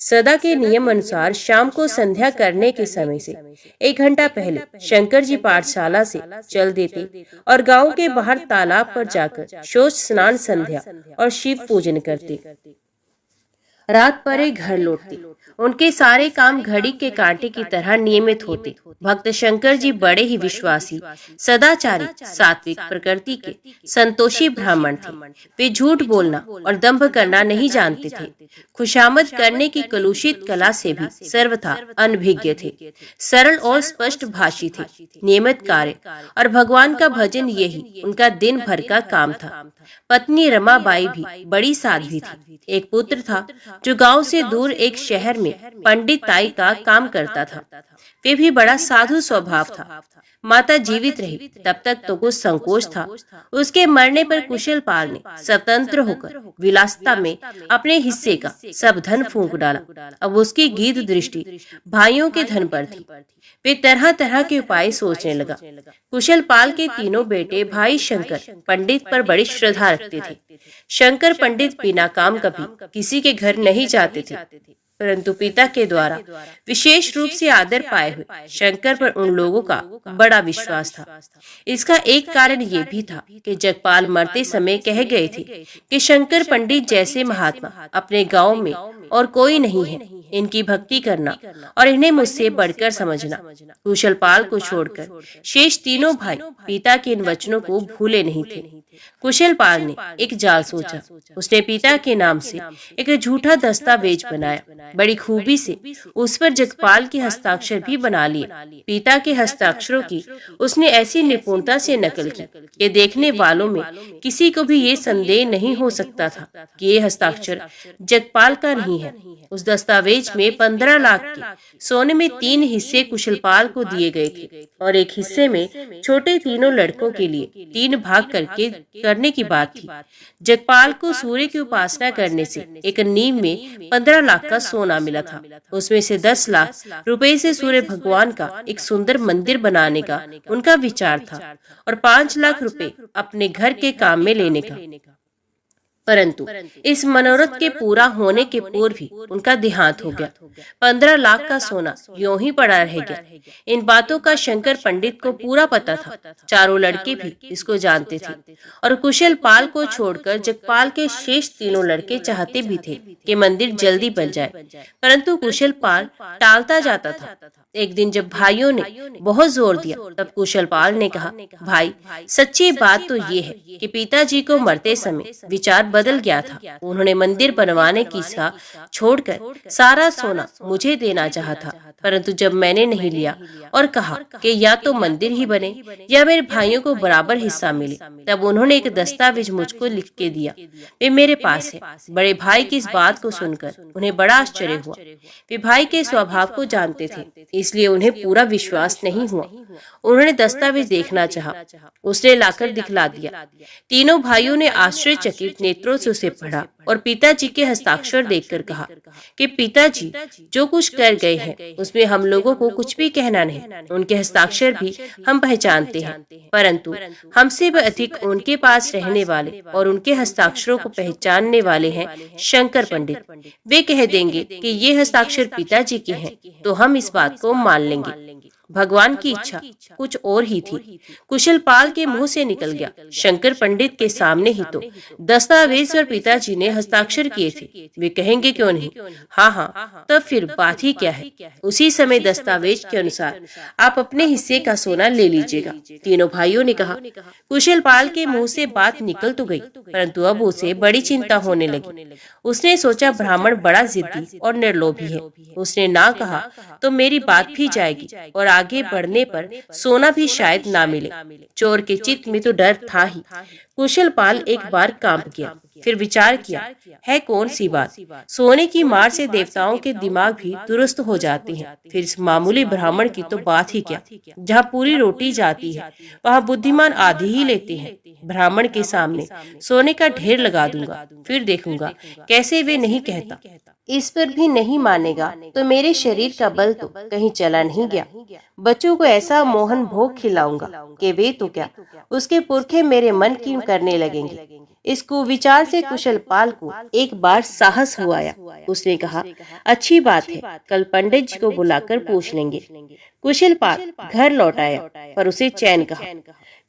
Speaker 1: सदा के नियम अनुसार शाम को संध्या करने के समय से 1 घंटा पहले शंकर जी पाठशाला से चल देते और गांव के बाहर तालाब पर जाकर शौच स्नान संध्या और शिव पूजन करते। रात परे घर लौटते। उनके सारे काम घड़ी के कांटे की तरह नियमित होते। भक्त शंकर जी बड़े ही विश्वासी, सदाचारी, सात्विक प्रकृति के संतोषी ब्राह्मण थे। वे झूठ बोलना और दंभ करना नहीं जानते थे। खुशामद करने की कलुषित कला से भी सर्वथा अनभिज्ञ थे। सरल और स्पष्ट भाषी थे, नियमित कार्य और भगवान का भजन यही उनका दिन भर का काम था। पत्नी रमाबाई भी बड़ी साध्वी थी। एक पुत्र था जो गांव से दूर एक शहर में पंडिताई का काम करता था। वे भी बड़ा साधु स्वभाव था। माता जीवित रही तब तक तो कुछ संकोच था। उसके मरने पर कुशलपाल ने स्वतंत्र होकर विलासिता में अपने हिस्से का सब धन फूंक डाला। अब उसकी गीध दृष्टि भाइयों के धन पर थी। वे तरह तरह के उपाय सोचने लगा। कुशलपाल के तीनों बेटे भाई शंकर पंडित पर बड़ी श्रद्धा रखते थे। शंकर पंडित बिना काम कभी किसी के घर नहीं जाते थे, परंतु पिता के द्वारा विशेष रूप से आदर पाए हुए शंकर पर उन लोगों का बड़ा विश्वास था। इसका एक कारण ये भी था कि जगपाल मरते समय कह गए थे कि शंकर पंडित जैसे महात्मा अपने गांव में और कोई नहीं है। इनकी भक्ति करना और इन्हें मुझसे बढ़कर समझना। कुशलपाल को छोड़कर शेष तीनों भाई पिता के इन वचनों को भूले नहीं थे। कुशलपाल ने एक जाल सोचा। उसने पिता के नाम से एक झूठा दस्तावेज बनाया। बड़ी खूबी से उस पर जगपाल के हस्ताक्षर भी बना लिए। पिता के हस्ताक्षरों की उसने ऐसी निपुणता से नकल की कि देखने वालों में किसी को भी ये संदेह नहीं हो सकता था कि ये हस्ताक्षर जगपाल का नहीं है। उस दस्तावेज में 15 लाख के सोने में 3 हिस्से कुशलपाल को दिए गए थे और एक हिस्से में छोटे तीनों लड़कों के लिए 3 भाग करने की बात थी। जगपाल को सूर्य की उपासना करने से एक नींव में 15 लाख का सोना मिला था। उसमें से 10 लाख रुपए से सूर्य भगवान का एक सुंदर मंदिर बनाने का उनका विचार था और 5 लाख रुपए अपने घर के काम में लेने का। परंतु इस मनोरथ के पूरा होने के पूर्व ही उनका देहांत हो गया। 15 लाख का सोना यूं ही पड़ा रह गया। इन बातों का शंकर पंडित को पूरा पता था। चारों लड़के भी इसको जानते थे और कुशलपाल को छोड़कर जगपाल के शेष तीनों लड़के चाहते भी थे कि मंदिर जल्दी बन जाए, परंतु कुशलपाल टालता जाता था। एक दिन जब भाइयों ने बहुत जोर दिया तब कुशलपाल ने कहा, भाई सच्ची बात तो ये है कि पिताजी को मरते समय विचार बदल गया था। उन्होंने मंदिर बनवाने की इच्छा छोड़कर सारा सोना मुझे देना चाहा था, परंतु जब मैंने नहीं लिया और कहा कि या तो मंदिर ही बने या मेरे भाइयों को बराबर हिस्सा मिले, तब उन्होंने एक दस्तावेज मुझको लिख के दिया। वे मेरे पास है। बड़े भाई की इस बात को सुनकर उन्हें बड़ा आश्चर्य हुआ। वे भाई के स्वभाव को जानते थे, इसलिए उन्हें पूरा विश्वास नहीं हुआ। उन्होंने दस्तावेज देखना चाहा। उसने लाकर दिखला दिया। तीनों भाइयों ने आश्चर्यचकित नेत्रों से उसे पढ़ा और पिताजी के हस्ताक्षर देखकर कहा कि पिताजी जो कुछ कर गए हैं उसमें हम लोगों को कुछ भी कहना नहीं। उनके हस्ताक्षर भी हम पहचानते हैं, परंतु हमसे भी अधिक उनके पास रहने वाले और उनके हस्ताक्षरों को पहचानने वाले हैं शंकर पंडित। वे कह देंगे कि ये हस्ताक्षर पिताजी के हैं तो हम इस बात को मान लेंगे। भगवान की इच्छा कुछ और ही थी। कुशल पाल के मुंह से निकल गया, शंकर पंडित के सामने ही तो दस्तावेज पर पिताजी ने हस्ताक्षर किए थे, वे कहेंगे क्यों नहीं। हाँ, तब फिर बात ही क्या है। उसी समय दस्तावेज के अनुसार आप अपने हिस्से का सोना ले लीजिएगा। तीनों भाइयों ने कहा। कुशल पाल के मुंह से बात निकल तो गई, परंतु अब उसे बड़ी चिंता होने लगी। उसने सोचा ब्राह्मण बड़ा जिद्दी और निर्लोभी है। उसने ना कहा तो मेरी बात भी जाएगी और आगे बढ़ने पर सोना भी शायद ना मिले। चोर के चित्त में तो डर था ही। कुशल पाल एक बार कांप गया, फिर विचार किया, है कौन सी बात। सोने की मार से देवताओं के दिमाग भी दुरुस्त हो जाते हैं, फिर इस मामूली ब्राह्मण की तो बात ही क्या। जहाँ पूरी रोटी जाती है वहाँ बुद्धिमान आधी ही लेते हैं। ब्राह्मण के सामने सोने का ढेर लगा दूंगा, फिर देखूंगा कैसे वे नहीं कहता। इस पर भी नहीं मानेगा तो मेरे शरीर का बल तो कहीं चला नहीं गया। बच्चों को ऐसा मोहन भोग खिलाऊंगा कि वे तो क्या, उसके पुरखे मेरे मन की करने लगेंगे। इस कुविचार से कुशल पाल को एक बार साहस हुआ आया। उसने कहा, अच्छी बात है, कल पंडित जी को बुलाकर पूछ लेंगे। कुशल पाल घर लौट आया, पर उसे चैन कहा।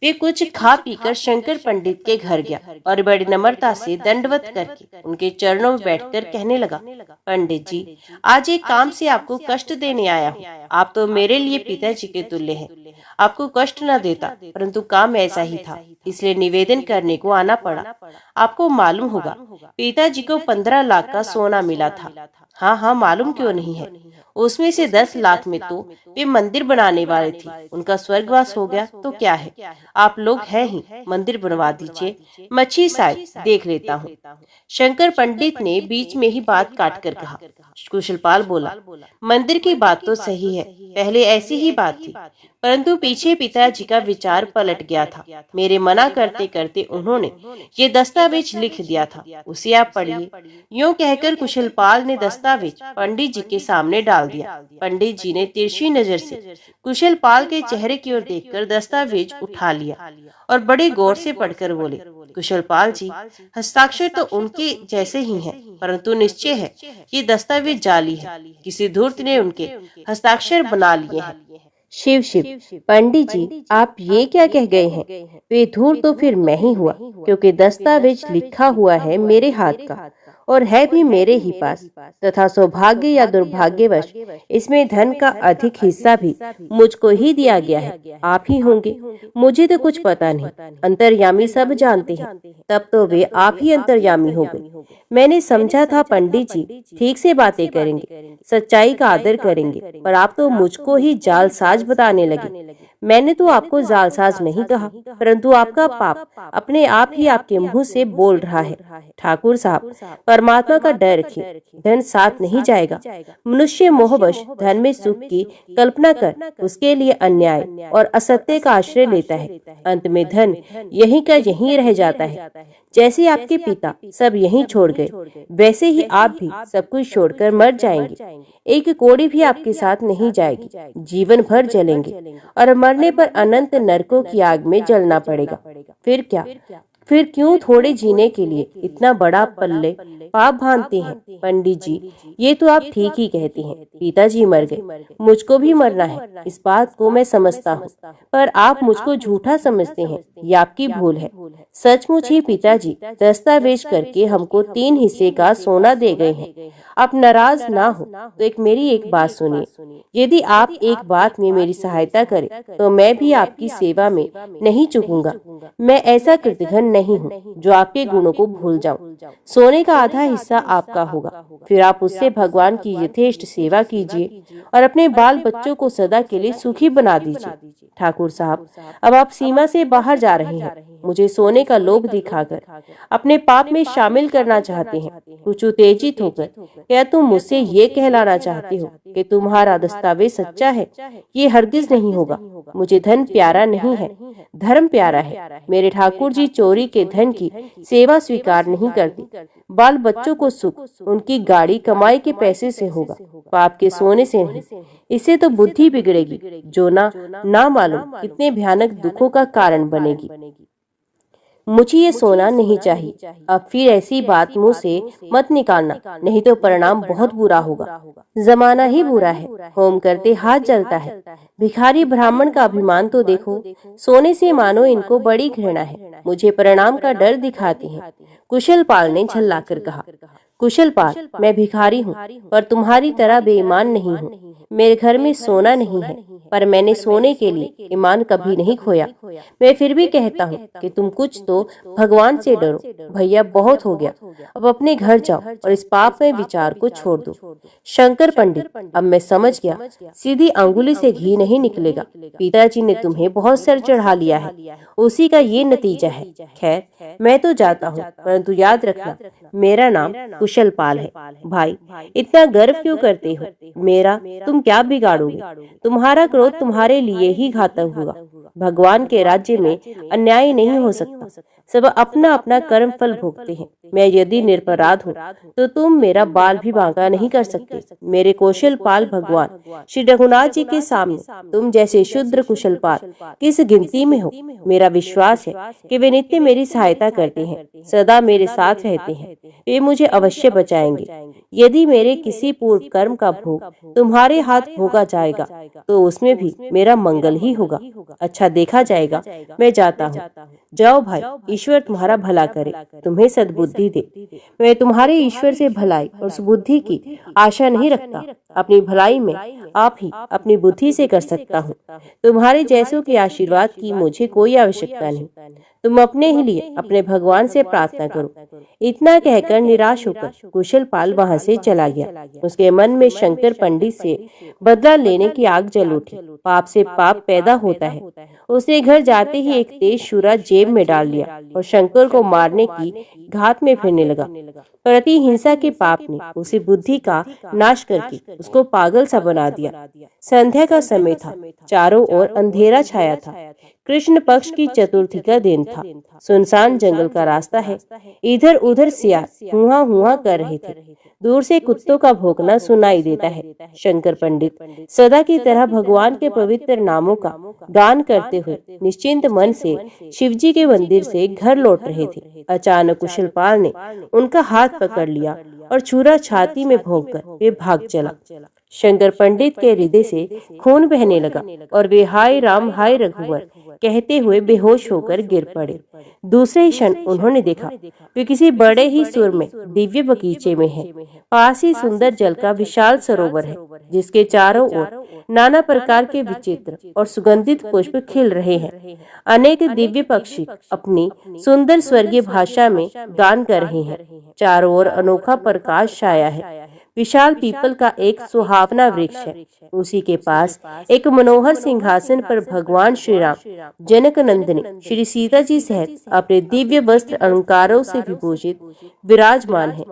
Speaker 1: वे कुछ खा पीकर शंकर पंडित के घर गया और बड़ी नम्रता से दंडवत करके उनके चरणों में बैठकर कहने लगा, पंडित जी, आज एक काम से आपको कष्ट देने आया हूँ। आप तो मेरे लिए पिताजी के तुल्य हैं। आपको कष्ट न देता, परंतु काम ऐसा ही था, इसलिए निवेदन करने को आना पड़ा। आपको मालूम होगा पिताजी को 15 लाख का सोना मिला था। हाँ, मालूम क्यों नहीं है। उसमें से 10 लाख में तो वे मंदिर बनाने वाले थे। उनका स्वर्गवास हो गया तो क्या है, आप लोग हैं ही, मंदिर बनवा दीजिए, मच्छी साइड देख लेता हूँ। शंकर पंडित ने बीच में ही बात काट कर कहा। कुशल पाल बोला, मंदिर की बात तो सही है, पहले ऐसी ही बात थी, परंतु पीछे पिताजी का विचार पलट गया था। मेरे मना करते करते उन्होंने ये दस्तावेज लिख दिया था, उसे आप पढ़िए। यूं कहकर कुशल पाल ने दस्तावेज पंडित जी के सामने डाल दिया। पंडित जी ने तिरछी नजर से कुशल पाल के चेहरे की ओर देखकर दस्तावेज उठा लिया और बड़े गौर से पढ़कर बोले, कुशल पाल जी, हस्ताक्षर तो उनके जैसे ही हैं, परंतु निश्चय है ये दस्तावेज जाली है। किसी धूर्त ने उनके हस्ताक्षर बना लिए हैं।
Speaker 2: शिव पंडित जी, आप ये क्या कह गए हैं। वे धूर्त तो फिर मैं ही हुआ, क्योंकि दस्तावेज लिखा हुआ है मेरे हाथ का और है भी मेरे ही पास, तथा सौभाग्य या दुर्भाग्यवश इसमें धन का अधिक हिस्सा भी मुझको ही दिया गया है। आप ही होंगे, मुझे तो कुछ पता नहीं। अंतर्यामी सब जानते हैं, तब तो वे आप ही अंतर्यामी हो गए। मैंने समझा था पंडित जी ठीक से बातें करेंगे, सच्चाई का आदर करेंगे, पर आप तो मुझको ही जालसाज बताने लगे। मैंने तो आपको जालसाज नहीं कहा, परंतु आपका पाप अपने आप ही आपके मुंह से बोल रहा है। ठाकुर साहब, परमात्मा का डर रखिए, धन साथ नहीं जाएगा। मनुष्य मोहवश धन में सुख की कल्पना कर उसके लिए अन्याय और असत्य का आश्रय लेता है। अंत में धन यहीं का यहीं रह जाता है। जैसे आपके पिता सब यहीं छोड़ गए, वैसे ही आप भी सब कुछ छोड़कर मर जाएंगे। एक कोड़ी भी आपके साथ नहीं जाएगी, जीवन भर जलेंगे और मरने पर अनंत नरकों की आग में जलना पड़ेगा। फिर क्या, फिर क्यों थोड़े जीने के लिए इतना बड़ा पल्ले पाप बांधते हैं। पंडित जी, ये तो आप ठीक ही कहते हैं, पिताजी मर गए, मुझको भी मरना है, इस बात को मैं समझता हूँ, पर आप मुझको झूठा समझते हैं, ये आपकी भूल है। सचमुच ही पिताजी दस्तावेज करके हमको 3 हिस्से का सोना दे गए हैं। आप नाराज ना हो तो मेरी एक बात सुनिए। यदि आप एक बात में मेरी सहायता करें तो मैं भी आपकी सेवा में नहीं चूकूंगा। मैं ऐसा कृतघ्न नहीं हूँ जो आपके गुणों को भूल जाऊं। सोने का आधा हिस्सा आपका होगा, फिर आप उससे भगवान की यथेष्ट सेवा कीजिए और अपने बाल बच्चों को सदा के लिए सुखी बना दीजिए। ठाकुर साहब, अब आप सीमा से बाहर जा रहे हैं। मुझे सोने का लोभ दिखाकर अपने पाप में शामिल करना चाहते हैं। कुछ उत्तेजित होकर क्या तुम मुझसे ये कहलाना चाहते हो कि तुम्हारा दस्तावेज सच्चा है? ये हरगिज नहीं होगा। मुझे धन प्यारा नहीं है, धर्म प्यारा है। मेरे ठाकुर जी चोरी के धन की सेवा स्वीकार नहीं करती। बाल बच्चों को सुख उनकी गाड़ी कमाई के पैसे से होगा, पाप के सोने से नहीं। इससे तो बुद्धि बिगड़ेगी जो ना मालूम कितने भयानक दुखों का कारण बनेगी। मुझे ये सोना नहीं चाहिए। अब फिर ऐसी बात मुंह से मत निकालना, नहीं तो परिणाम बहुत बुरा होगा। जमाना ही बुरा है, होम करते हाथ जलता है। भिखारी ब्राह्मण का अभिमान तो देखो, सोने से मानो इनको बड़ी घृणा है। मुझे परिणाम का डर दिखाती हैं। कुशल पाल ने झल्लाकर कहा। कुशल पाल, मैं भिखारी हूँ पर तुम्हारी तरह बेईमान नहीं हूँ। मेरे घर में सोना नहीं है पर मैंने सोने के लिए ईमान कभी नहीं खोया। मैं फिर भी कहता हूँ कि तुम कुछ तो भगवान से डरो। भैया बहुत हो गया, अब अपने घर जाओ और इस पाप में विचार को छोड़ दो। शंकर पंडित, अब मैं समझ गया, सीधी अंगुली से घी नहीं निकलेगा। पिताजी ने तुम्हें बहुत सर चढ़ा लिया है, उसी का ये नतीजा है। खैर, मैं तो जाता हूँ, परंतु याद रखना मेरा नाम कुशल पाल है। भाई, इतना गर्व क्यों करते हो? मेरा तुम क्या बिगाड़ोगे? तुम्हारा क्रोध तुम्हारे लिए ही घातक होगा। भगवान के राज्य में अन्याय नहीं हो सकता। सब अपना अपना कर्म फल भोगते हैं। मैं यदि निरपराध हूँ तो तुम मेरा बाल भी बांका नहीं कर सकते। मेरे कौशल पाल भगवान श्री रघुनाथ जी के सामने तुम जैसे शुद्र कुशल पाल किस गिनती में हो? मेरा विश्वास है कि वे नित्य मेरी सहायता करते हैं, सदा मेरे साथ रहते हैं। वे मुझे अवश्य बचाएंगे। यदि मेरे किसी पूर्व कर्म का भोग तुम्हारे हाथ भोगा जाएगा तो उसमें भी मेरा मंगल ही होगा। अच्छा देखा जाएगा। मैं जाता हूँ। जाओ भाई, ईश्वर तुम्हारा भला करे, तुम्हें सद्बुद्धि दे। मैं तुम्हारे ईश्वर से भलाई और सुबुद्धि की आशा नहीं रखता। अपनी भलाई में आप ही अपनी बुद्धि से कर सकता हूँ। तुम्हारे जैसों के आशीर्वाद की मुझे कोई आवश्यकता नहीं। तुम अपने ही लिए अपने भगवान से प्रार्थना करो। इतना कहकर निराश होकर कुशल पाल वहां से चला गया। उसके मन में शंकर पंडित से बदला लेने की आग जल उठी। पाप से पाप पैदा होता है। उसने घर जाते ही एक तेज छुरा जेब में डाल लिया और शंकर को मारने की घात में फिरने लगा। प्रति हिंसा के पाप ने उसे बुद्धि का नाश करके उसको पागल सा बना दिया। संध्या का समय था, चारों ओर अंधेरा छाया था। कृष्ण पक्ष की चतुर्थी का दिन था। सुनसान जंगल का रास्ता है। इधर उधर सियार हुआ हुआ कर रहे थे। दूर से कुत्तों का भौंकना सुनाई देता है। शंकर पंडित सदा की तरह भगवान के पवित्र नामों का गान करते हुए निश्चिंत मन से शिवजी के मंदिर से घर लौट रहे थे। अचानक कुशल पाल ने उनका हाथ पकड़ लिया और छुरा छाती में भोंककर वे भाग चला। शंकर पंडित के हृदय से खून बहने लगा और वे हाय राम हाय रघुवर कहते हुए बेहोश होकर गिर पड़े। दूसरे ही क्षण उन्होंने देखा वे किसी बड़े ही सुर में दिव्य बगीचे में हैं। पास ही सुंदर जल का विशाल सरोवर है, जिसके चारों ओर नाना प्रकार के विचित्र और सुगंधित पुष्प खिल रहे हैं। अनेक दिव्य पक्षी अपनी सुंदर स्वर्गीय भाषा में गान कर रहे हैं। चारों ओर अनोखा प्रकाश छाया है। विशाल पीपल का एक सुहावना वृक्ष है। उसी के पास एक मनोहर सिंहासन पर भगवान श्री राम जनक नंदिनी श्री सीता जी सहित अपने दिव्य वस्त्र अलंकारों से विभूषित विराजमान है।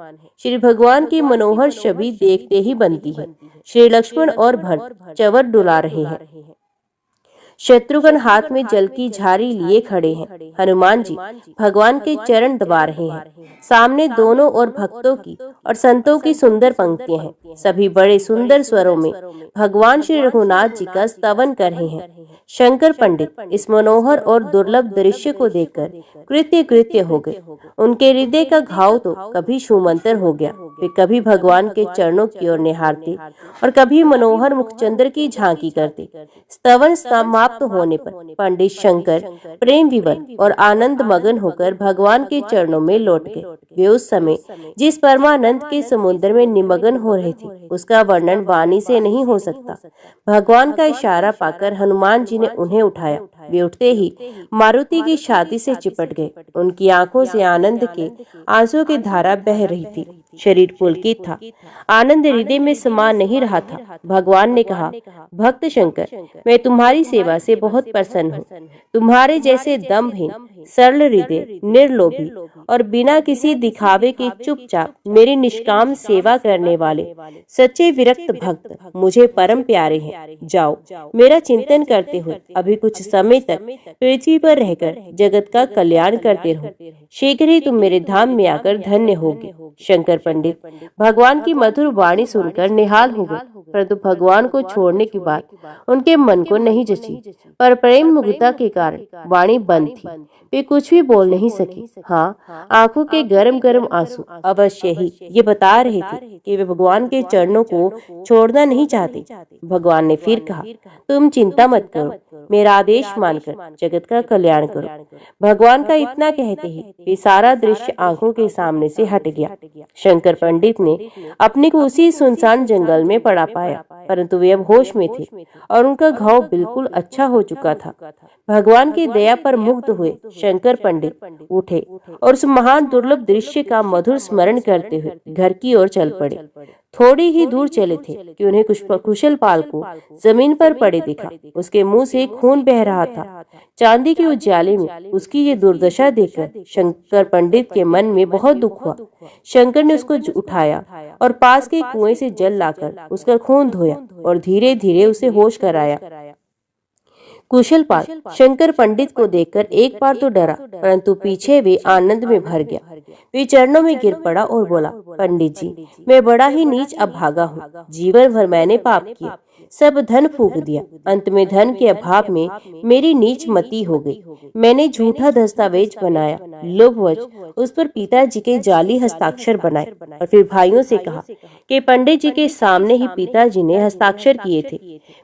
Speaker 2: श्री भगवान की मनोहर छवि देखते ही बनती है। श्री लक्ष्मण और भरत चवर डुला रहे हैं। शत्रुघ्न हाथ में जल की झारी लिए खड़े हैं। हनुमान जी भगवान के चरण दबा रहे हैं। सामने दोनों ओर भक्तों की और संतों की सुंदर पंक्तियां हैं। सभी बड़े सुंदर स्वरों में भगवान श्री रघुनाथ जी का स्तवन कर रहे हैं। शंकर पंडित इस मनोहर और दुर्लभ दृश्य को देखकर कृत्य कृत्य हो गए। उनके हृदय का घाव तो कभी छूमंतर हो गया। वे कभी भगवान के चरणों की ओर निहारते और कभी मनोहर मुखचंद्र की झांकी करते। स्तवन समाप्त समाप्त होने पर पंडित शंकर प्रेम विवल और आनंद मगन होकर भगवान के चरणों में लौट गए। वे उस समय जिस परमानंद के समुद्र में निमग्न हो रहे थे उसका वर्णन वाणी से नहीं हो सकता। भगवान का इशारा पाकर हनुमान जी ने उन्हें उठाया। वे उठते ही मारुति की छाती से चिपट गए। उनकी आंखों से आनंद के आंसुओं की धारा बह रही थी। शरीर पुलकित था, आनंद हृदय में समा नहीं रहा था। भगवान ने कहा, भक्त शंकर, मैं तुम्हारी सेवा से बहुत प्रसन्न हूँ। तुम्हारे जैसे दम्भहीन, सरल हृदय, निर्लोभी और बिना किसी दिखावे के चुपचाप मेरी निष्काम सेवा करने वाले सच्चे विरक्त भक्त मुझे परम प्यारे हैं। जाओ, मेरा चिंतन करते हुए अभी कुछ समय तक पृथ्वी पर रहकर जगत का कल्याण करते रहो। शीघ्र ही तुम मेरे धाम में आकर धन्य होगे। शंकर पंडित भगवान की मधुर वाणी सुनकर निहाल हो गए, परंतु भगवान को छोड़ने के बाद उनके मन को नहीं जची, पर प्रेम मुग्धता के कारण वाणी बंद थी। वे कुछ भी बोल नहीं सके। हाँ, आंखों के गरम गरम आंसू अवश्य ही ये बता रहे थे कि वे भगवान के चरणों को छोड़ना नहीं चाहते। भगवान ने फिर कहा, तुम चिंता मत करो, मेरा आदेश मानकर जगत का कल्याण करो। भगवान का इतना कहते ही वे सारा दृश्य आंखों के सामने से हट गया। शंकर पंडित ने अपने को उसी सुनसान जंगल में पड़ा पाया, परंतु वे अब होश में थे और उनका घाव बिल्कुल अच्छा हो चुका था। भगवान की दया पर मुग्ध हुए शंकर पंडित उठे और उस महान दुर्लभ दृश्य का मधुर स्मरण करते हुए घर की ओर चल पड़े। थोड़ी ही दूर चले थे कि उन्हें कुशल पाल को जमीन पर पड़े दिखा। उसके मुंह से खून बह रहा था। चांदी के उजाले में उसकी ये दुर्दशा देखकर शंकर पंडित के मन में बहुत दुख हुआ। शंकर ने उसको उठाया और पास के कुएं से जल लाकर उसका खून धोया और धीरे धीरे उसे होश कराया। कुशलपाल शंकर पंडित को देखकर एक बार तो डरा, परंतु पीछे वे आनंद में भर गया। वे चरणों में गिर पड़ा और बोला, पंडित जी, मैं बड़ा ही नीच अभागा हूँ। जीवन भर मैंने पाप किया, सब धन फूंक दिया। अंत में धन के अभाव में मेरी नीच मति हो गई। मैंने झूठा दस्तावेज बनाया, लोभवश उस पर पिताजी के जाली हस्ताक्षर बनाए और फिर भाइयों से कहा कि पंडित जी के सामने ही पिताजी ने हस्ताक्षर किए थे।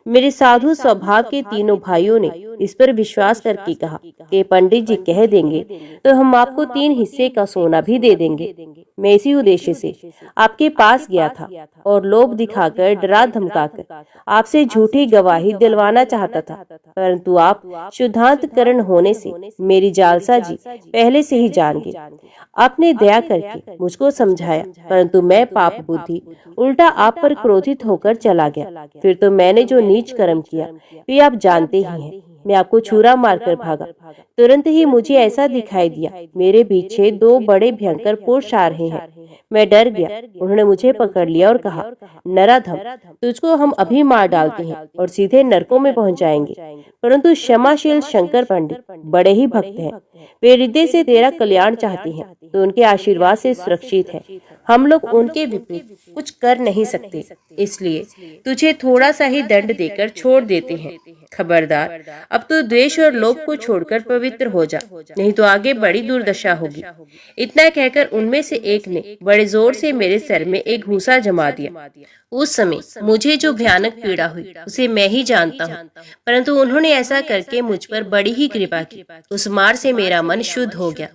Speaker 2: मेरे साधु स्वभाव के तीनों भाइयों ने इस पर विश्वास करके कहा कि पंडित जी कह देंगे तो हम आपको 3 हिस्से का सोना भी दे देंगे। मैं इसी उद्देश्य से आपके पास गया था और लोभ दिखाकर, डरा धमकाकर आपसे झूठी गवाही दिलवाना चाहता था, परंतु आप शुद्धांतकरण होने से मेरी जालसाजी पहले से ही जान गए। आपने दया करके मुझको समझाया, परंतु मैं पाप बुद्धि उल्टा आप पर क्रोधित होकर चला गया। फिर तो मैंने जो नीच कर्म किया वे आप जानते ही हैं। मैं आपको छुरा मारकर भागा। तुरंत ही मुझे ऐसा दिखाई दिया, मेरे पीछे 2 बड़े भयंकर पुरुष आ रहे हैं। मैं डर गया। उन्होंने मुझे पकड़ लिया और कहा, नराधम, तुझको हम अभी मार डालते हैं और सीधे नरकों में पहुंच जाएंगे। परंतु क्षमाशील शंकर पंडित बड़े ही भक्त हैं। वे हृदय से तेरा कल्याण चाहते हैं, तो उनके आशीर्वाद से सुरक्षित है। हम लोग उनके विपरीत कुछ कर नहीं सकते, इसलिए तुझे थोड़ा सा ही दंड देकर छोड़ देते हैं। खबरदार, अब तो द्वेष और लोभ को छोड़कर पवित्र हो जा, नहीं तो आगे बड़ी दुर्दशा होगी। इतना कहकर उनमें से एक ने बड़े जोर से मेरे सर में एक घूंसा जमा दिया। उस समय मुझे जो भयानक पीड़ा हुई उसे मैं ही जानता हूँ, परंतु उन्होंने ऐसा करके मुझ पर बड़ी ही कृपा की। उस मार से मेरा मन शुद्ध हो गया।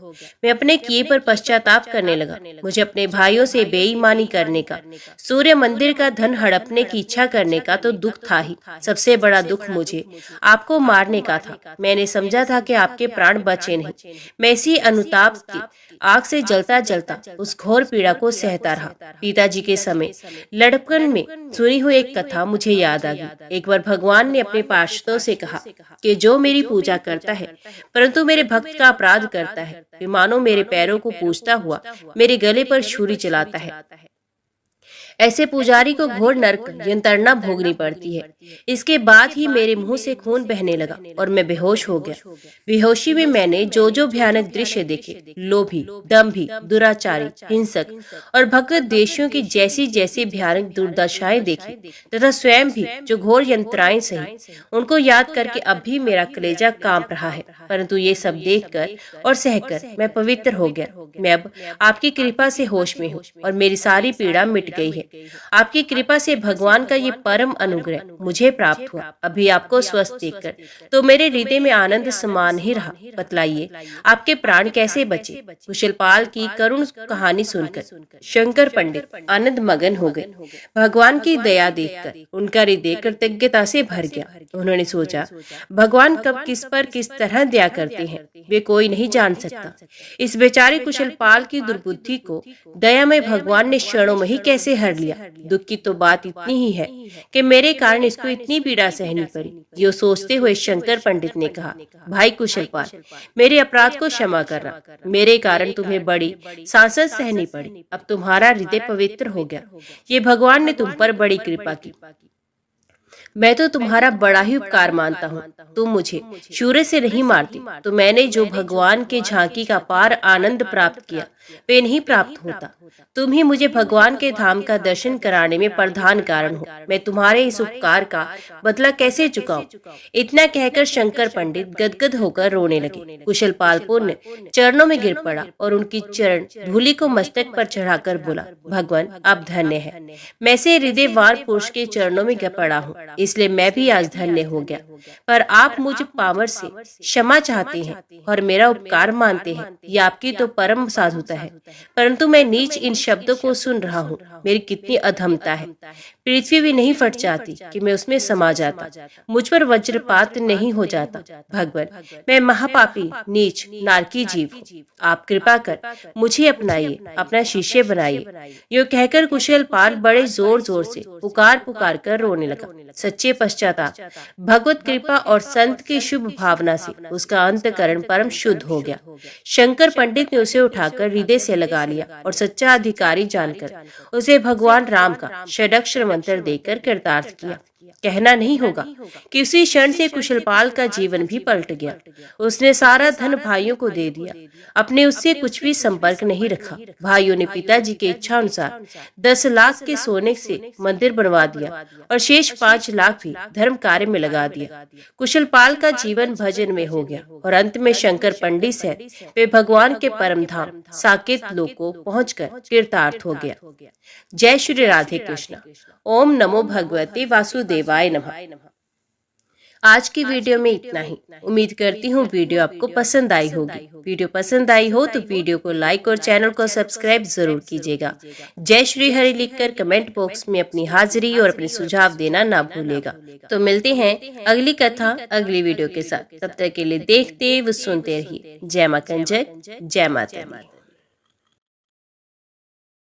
Speaker 2: मैं अपने किए पर पश्चाताप करने लगा। मुझे अपने भाइयों से बेईमानी करने का, सूर्य मंदिर का धन हड़पने की इच्छा करने का तो दुख था ही। सबसे बड़ा दुख मुझे आपको मारने का था। मैंने समझा था कि आपके प्राण बचे नहीं। मैं इसी अनुताप की आग से जलता जलता उस घोर पीड़ा को सहता रहा। पिताजी के समय लड़कपन में सुनी हुई एक कथा मुझे याद आ गई। एक बार भगवान ने अपने पार्षदों से कहा कि जो मेरी पूजा करता है परंतु मेरे भक्त का अपराध करता है, वे मानो मेरे पैरों को पूजता हुआ मेरे गले पर छुरी चलाता है। ऐसे पुजारी को घोर नरक यंत्रणा भोगनी पड़ती है। इसके बाद ही मेरे मुंह से खून बहने लगा और मैं बेहोश हो गया। बेहोशी में मैंने जो जो भयानक दृश्य देखे, लोभी, दंभी, दुराचारी, हिंसक और भगत देशियों की जैसी जैसी भयानक दुर्दशाएं देखी तथा स्वयं भी जो घोर यंत्राएं सही, उनको याद करके अब भी मेरा कलेजा कांप रहा है। परंतु ये सब देखकर और सहकर मैं पवित्र हो गया। मैं अब आपकी कृपा से होश में हूँ और मेरी सारी पीड़ा मिट गई
Speaker 1: गई है। आपकी कृपा से भगवान का ये परम अनुग्रह मुझे प्राप्त हुआ। अभी आपको स्वस्थ देखकर तो मेरे हृदय में आनंद समान ही रहा। बतलाइए, आपके प्राण कैसे बचे? कुशलपाल की करुण कहानी सुनकर शंकर पंडित आनंद मगन हो गए। भगवान की दया देखकर उनका हृदय कृतज्ञता से भर गया। उन्होंने सोचा, भगवान कब किस पर किस तरह दया करते हैं वे कोई नहीं जान सकता। इस बेचारे कुशलपाल की दुर्बुद्धि को दया में भगवान ने क्षणों में ही कैसे हर लिया। दुख की तो बात इतनी ही है कि मेरे कारण इसको इतनी पीड़ा सहनी पड़ी। यो सोचते हुए शंकर पंडित ने कहा, भाई कुशलपाल, मेरे अपराध को क्षमा करना। मेरे कारण तुम्हें बड़ी सांसद सहनी पड़ी। अब तुम्हारा हृदय पवित्र हो गया। ये भगवान ने तुम पर बड़ी कृपा की। मैं तो तुम्हारा बड़ा ही उपकार मानता हूँ। तुम मुझे शूरे से नहीं मारती तो मैंने जो भगवान के झांकी का पार आनंद प्राप्त किया वे नहीं प्राप्त होता। तुम ही मुझे भगवान के धाम का दर्शन कराने में प्रधान कारण हो। मैं तुम्हारे इस उपकार का बदला कैसे चुकाऊं? इतना कहकर शंकर पंडित गदगद होकर रोने लगे। कुशलपाल पुण्य चरणों में गिर पड़ा और उनकी चरण धूलि को मस्तक पर चढ़ाकर बोला, भगवान आप धन्य है। मैं से हृदयवान पुरुष के चरणों में गिर पड़ा हूँ, इसलिए मैं भी आज धन्य हो गया। पर आप मुझ पामर से क्षमा चाहते हैं और मेरा उपकार मानते हैं, यह आपकी तो परम साधुता है। परंतु मैं नीच इन शब्दों को सुन रहा हूँ। मेरी कितनी अधमता है। पृथ्वी भी नहीं फट जाती कि मैं उसमें समा जाता। मुझ पर वज्रपात नहीं हो जाता। भगवान, मैं महापापी नीच नारकी जीव हूँ। आप कृपा कर मुझे अपनाइए, अपना शिष्य बनाइए। यो कहकर कुशलपाल बड़े जोर जोर से पुकार पुकार कर रोने लगा। सच्चे पश्चाताप, भगवत कृपा और संत की शुभ भावना से उसका अंतकरण परम शुद्ध हो गया। शंकर पंडित ने उसे उठाकर हृदय से लगा लिया और सच्चा अधिकारी जानकर उसे भगवान राम का षडक्षर मंत्र देकर कृतार्थ किया। कहना नहीं होगा कि उसी क्षण से कुशलपाल का जीवन भी पलट गया। उसने सारा धन भाइयों को दे दिया। अपने उससे कुछ भी संपर्क नहीं रखा। भाइयों ने पिताजी की इच्छा अनुसार 10 लाख के सोने से मंदिर बनवा दिया और शेष 5 लाख भी धर्म कार्य में लगा दिया। कुशलपाल का जीवन भजन में हो गया और अंत में शंकर पंडित से वे भगवान के परम धाम साकेत लोक को पहुंचकर कृतार्थ हो गया। जय श्री राधे कृष्ण। ओम नमो भगवते वासुदेवाय नमः। आज की वीडियो में इतना ही। उम्मीद करती हूँ वीडियो आपको पसंद आई होगी। वीडियो पसंद आई हो तो वीडियो को लाइक और चैनल को सब्सक्राइब जरूर कीजिएगा। जय श्री हरि लिखकर कमेंट बॉक्स में अपनी हाजिरी और अपने सुझाव देना ना भूलेगा। तो मिलते हैं अगली कथा अगली वीडियो के साथ। तब तक के लिए देखते व सुनते रहिए। जय मां कंजक, जय माता दी।